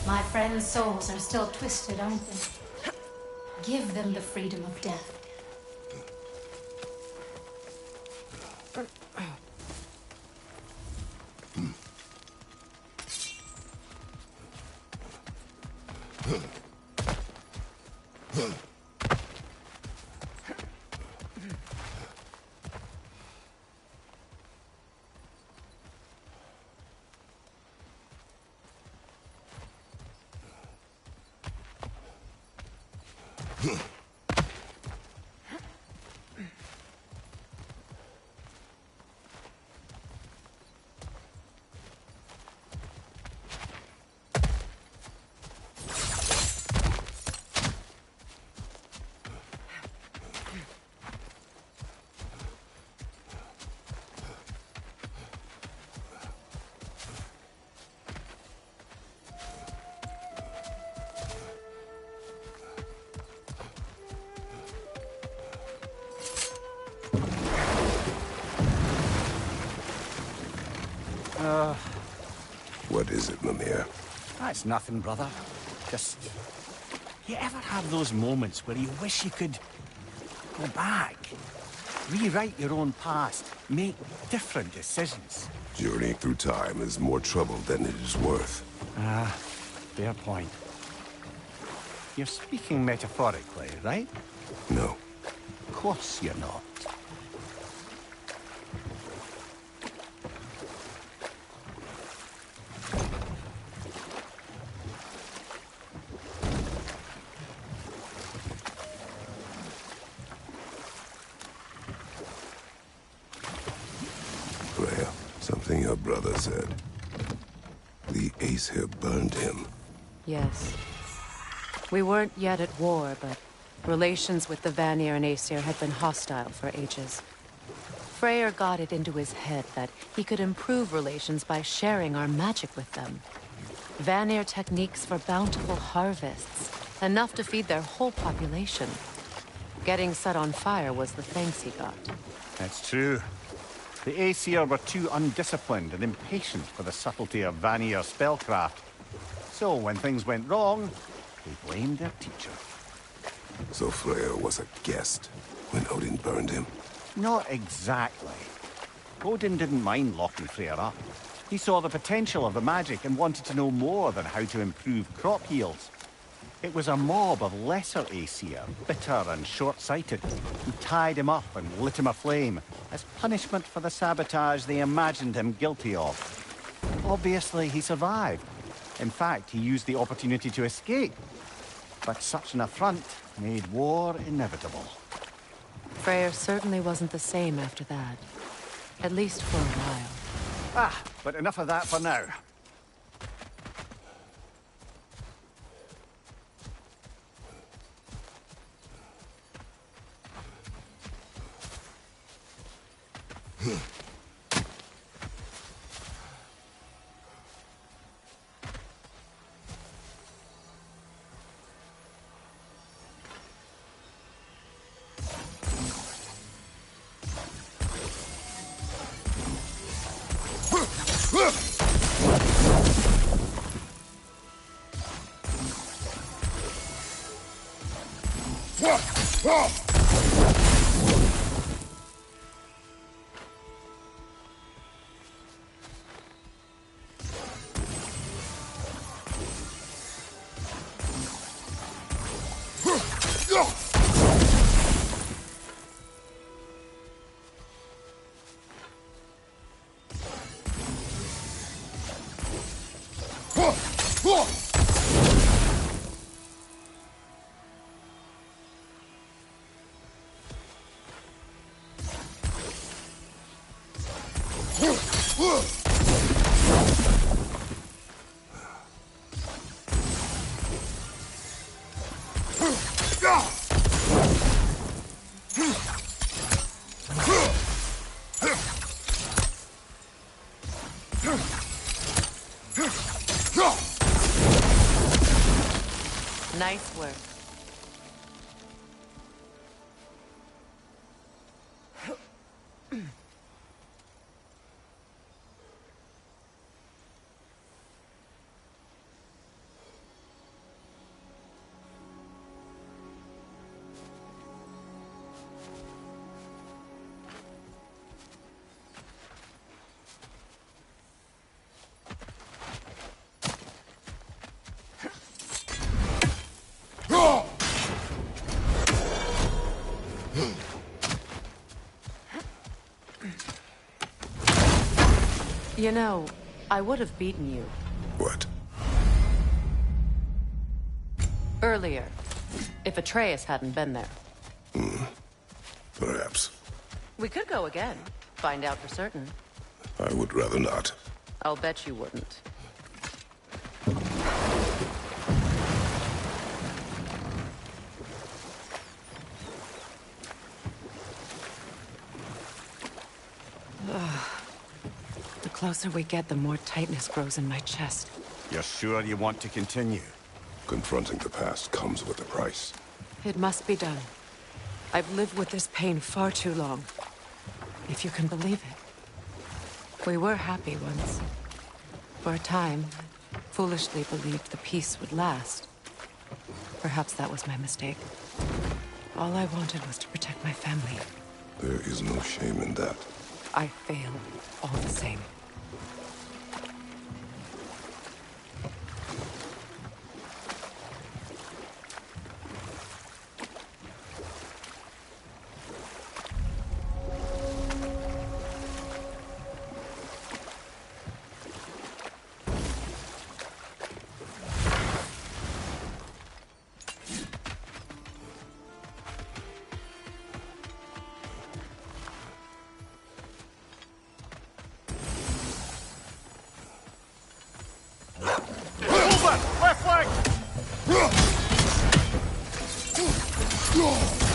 My friends' souls are still twisted, aren't they? Give them the freedom of death. What is it, Mimir? That's nothing, brother. Just... You ever have those moments where you wish you could go back? Rewrite your own past, make different decisions? Journeying through time is more trouble than it is worth. Ah, fair point. You're speaking metaphorically, right? No. Of course you're not. Freya, something your brother said. The Ace here burned him. Yes. We weren't yet at war, but relations with the Vanir and Aesir had been hostile for ages. Freyr got it into his head that he could improve relations by sharing our magic with them. Vanir techniques for bountiful harvests, enough to feed their whole population. Getting set on fire was the thanks he got. That's true. The Aesir were too undisciplined and impatient for the subtlety of Vanir spellcraft. So when things went wrong, they blamed their teacher. So Freya was a guest when Odin burned him? Not exactly. Odin didn't mind locking Freyr up. He saw the potential of the magic and wanted to know more than how to improve crop yields. It was a mob of lesser Aesir, bitter and short-sighted, who tied him up and lit him aflame as punishment for the sabotage they imagined him guilty of. Obviously, he survived. In fact, he used the opportunity to escape. But such an affront made war inevitable. Freyr certainly wasn't the same after that. At least for a while. Ah, but enough of that for now. Nice work. You know, I would have beaten you. What? Earlier, if Atreus hadn't been there. Perhaps. We could go again, find out for certain. I would rather not. I'll bet you wouldn't. The closer we get, the more tightness grows in my chest. You're sure you want to continue? Confronting the past comes with a price. It must be done. I've lived with this pain far too long. If you can believe it. We were happy once. For a time, foolishly believed the peace would last. Perhaps that was my mistake. All I wanted was to protect my family. There is no shame in that. I failed, all the same.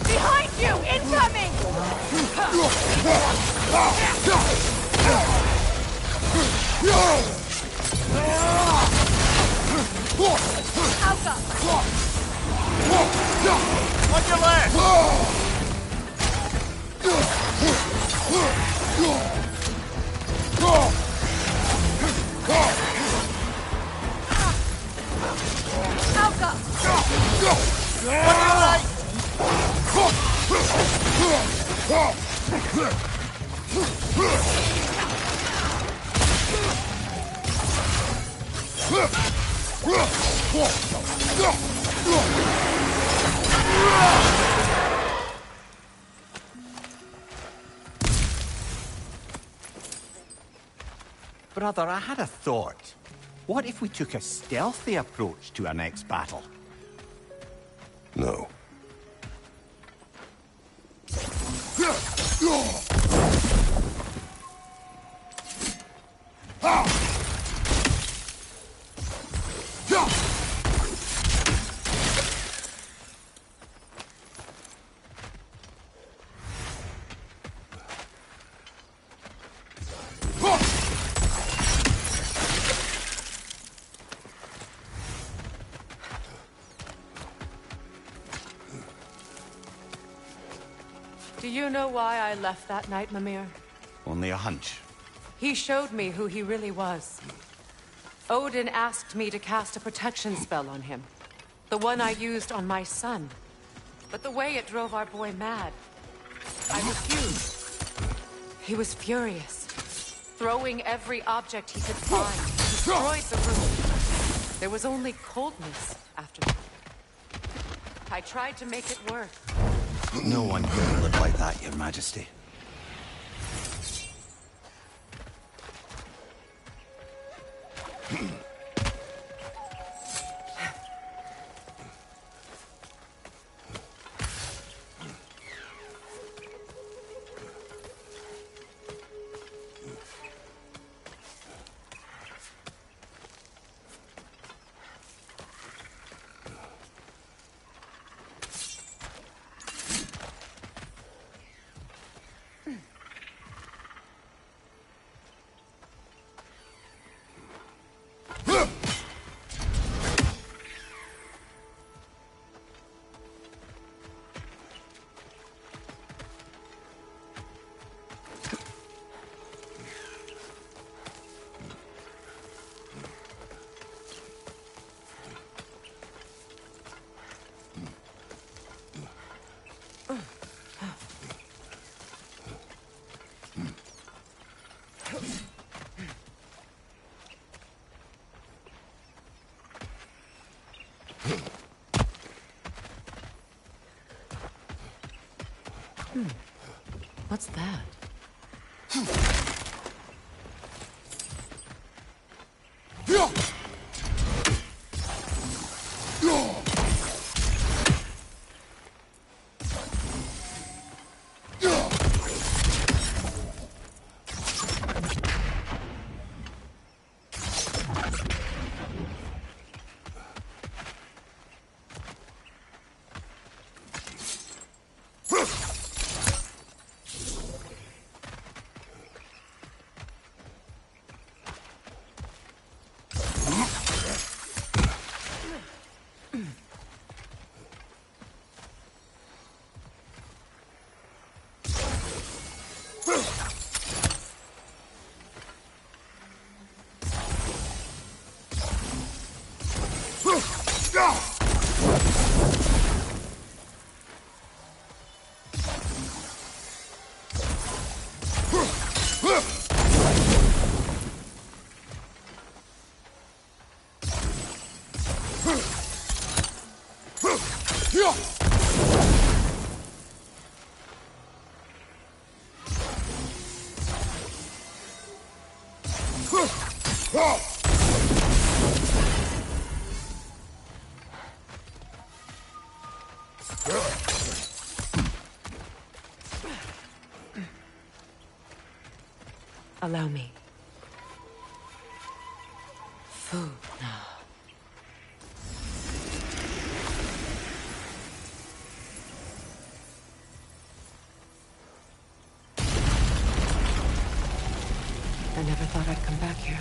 Behind you! Incoming! Alka! On your left! Alka! On your right! Brother, I had a thought. What if we took a stealthy approach to our next battle? No. Do you know why I left that night, Mimir? Only a hunch. He showed me who he really was. Odin asked me to cast a protection spell on him. The one I used on my son. But the way it drove our boy mad, I refused. He was furious, throwing every object he could find, destroyed the room. There was only coldness after that. I tried to make it work. No one can live like that, Your Majesty. What's that? Allow me. Food now. I never thought I'd come back here.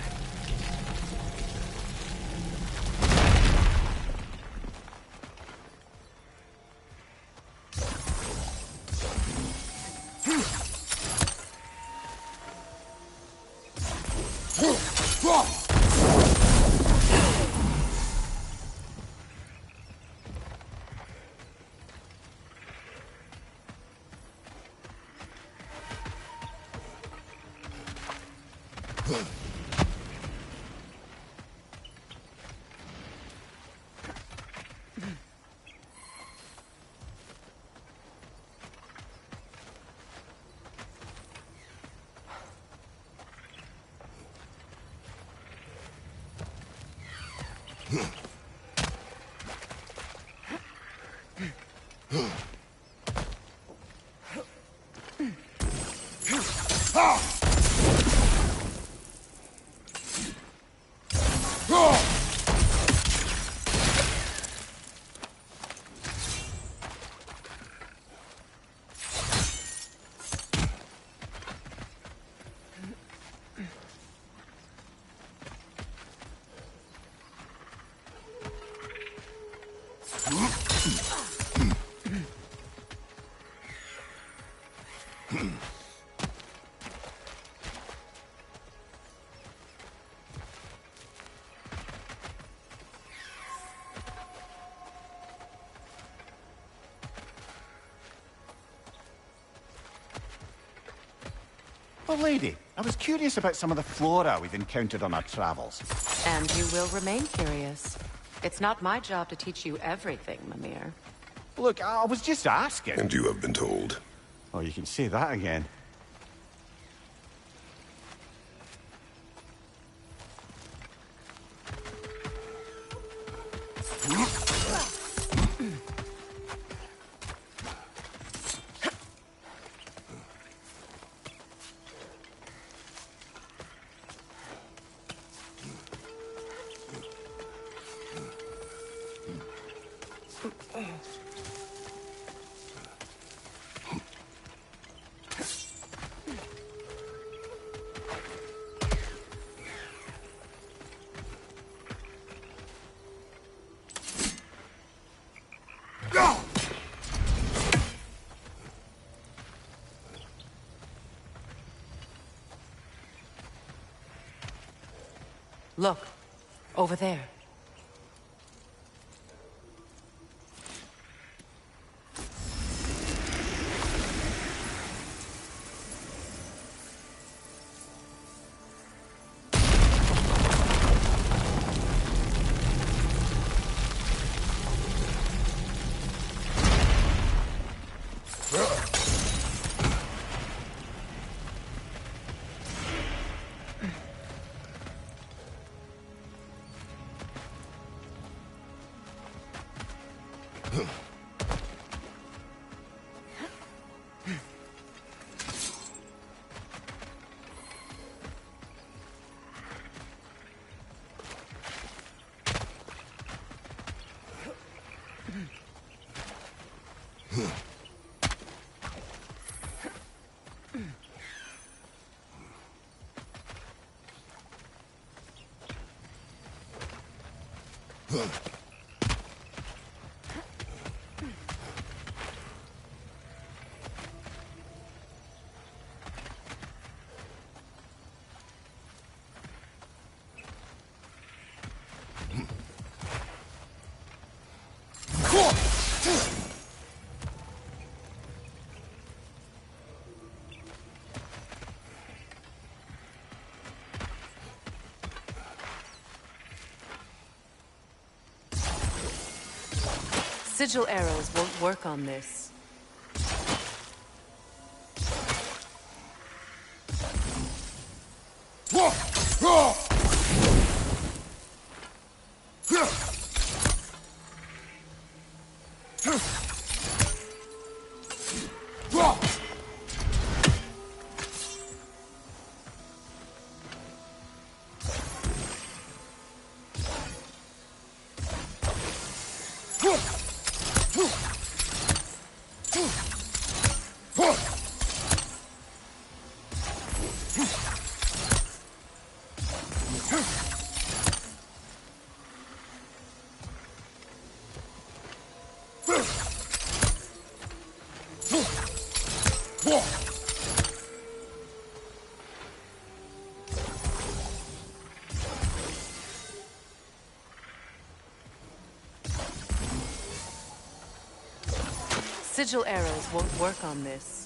Oh, lady, I was curious about some of the flora we've encountered on our travels. And you will remain curious. It's not my job to teach you everything, Mimir. Look, I was just asking. And you have been told. Oh, you can say that again. Look, over there. Sigil arrows won't work on this. Sigil arrows won't work on this.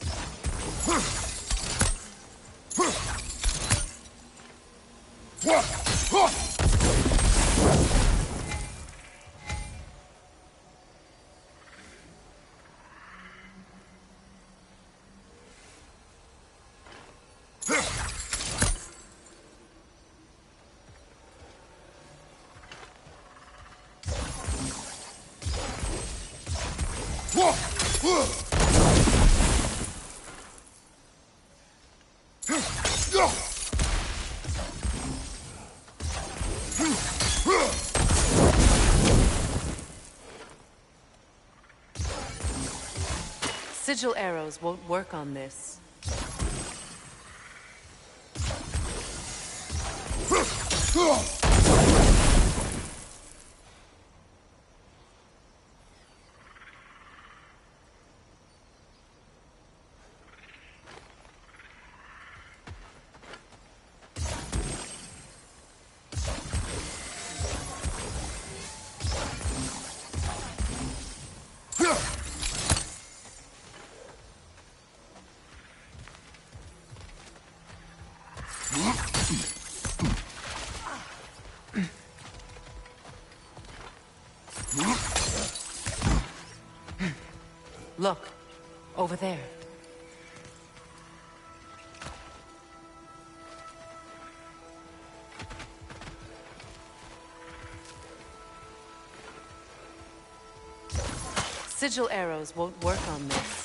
Sigil arrows won't work on this. Look, over there. Sigil arrows won't work on this.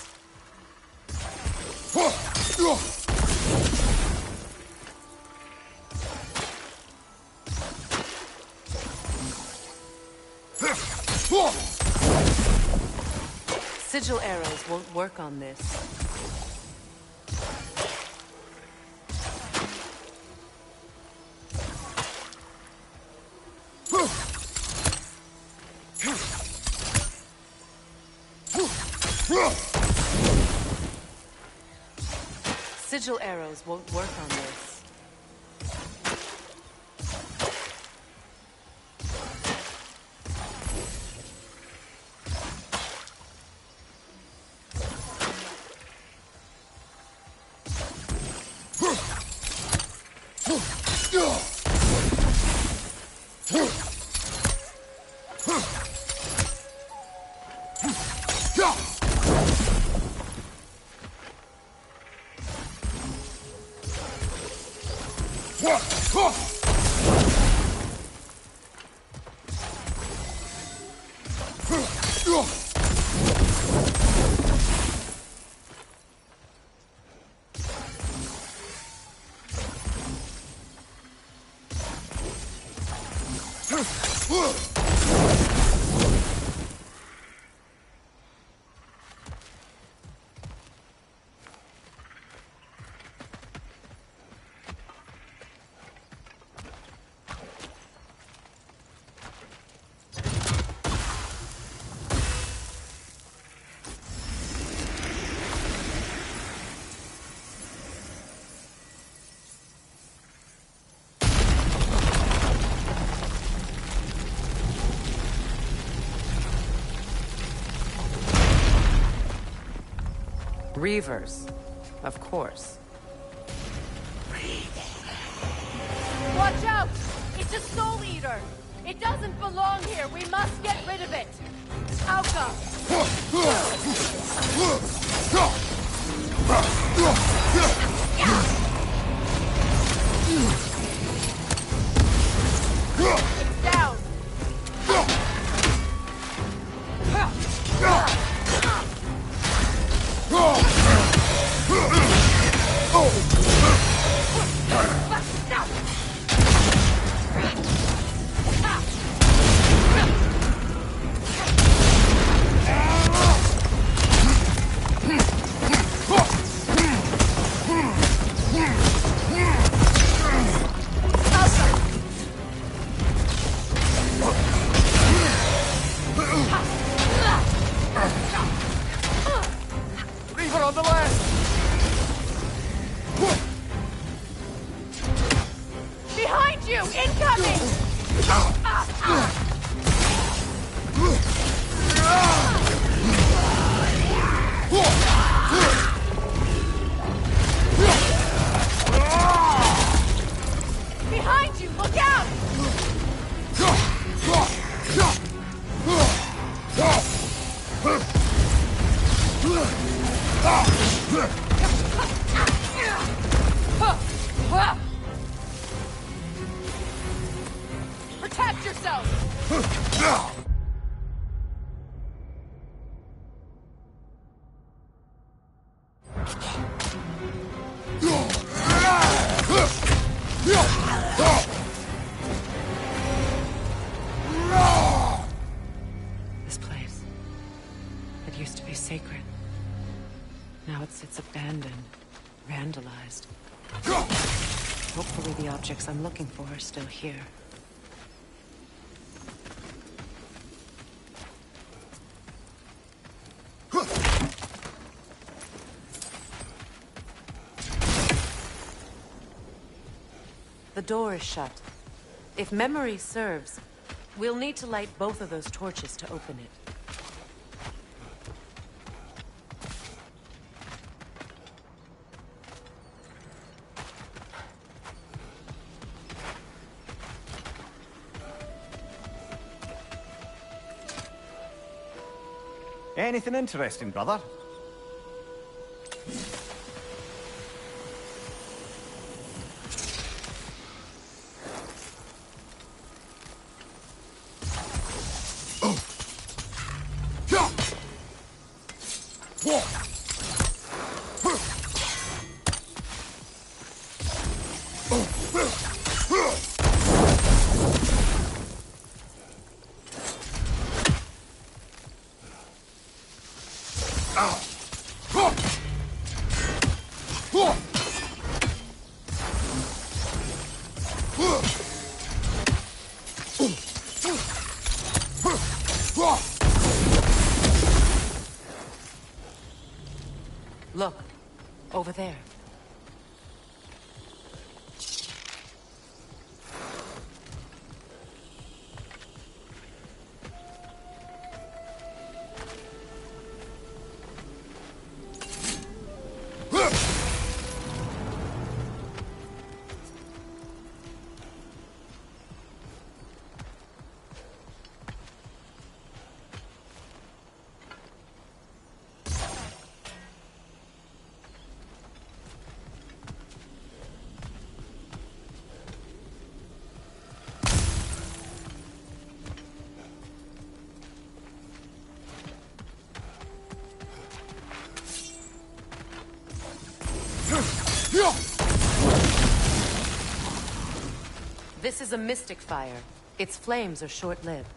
Sigil arrows won't work on this. Sigil arrows won't work on this. Reavers, of course. Watch out! It's a soul eater! It doesn't belong here! We must get rid of it! Alka! It's down! Reaver on the left! Behind you! Incoming! Behind you! Look out! Protect yourself! This place. It used to be sacred. Now it sits abandoned, vandalized. Hopefully the objects I'm looking for are still here. The door is shut. If memory serves, we'll need to light both of those torches to open it. Anything interesting, brother? Look, over there. This is a mystic fire. Its flames are short-lived.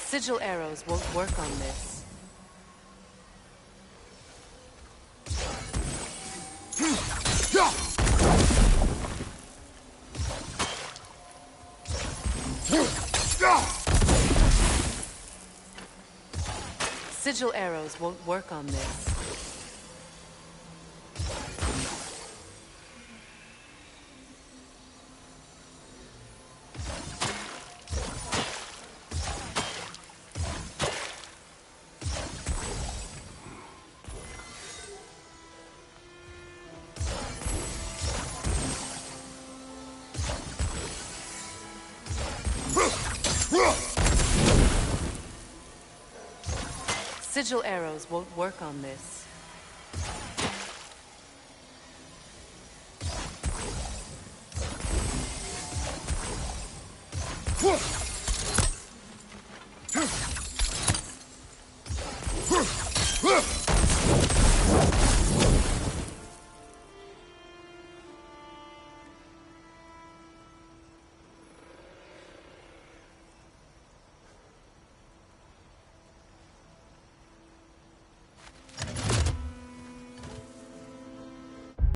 Sigil arrows won't work on this. Sigil arrows won't work on this. Sigil arrows won't work on this.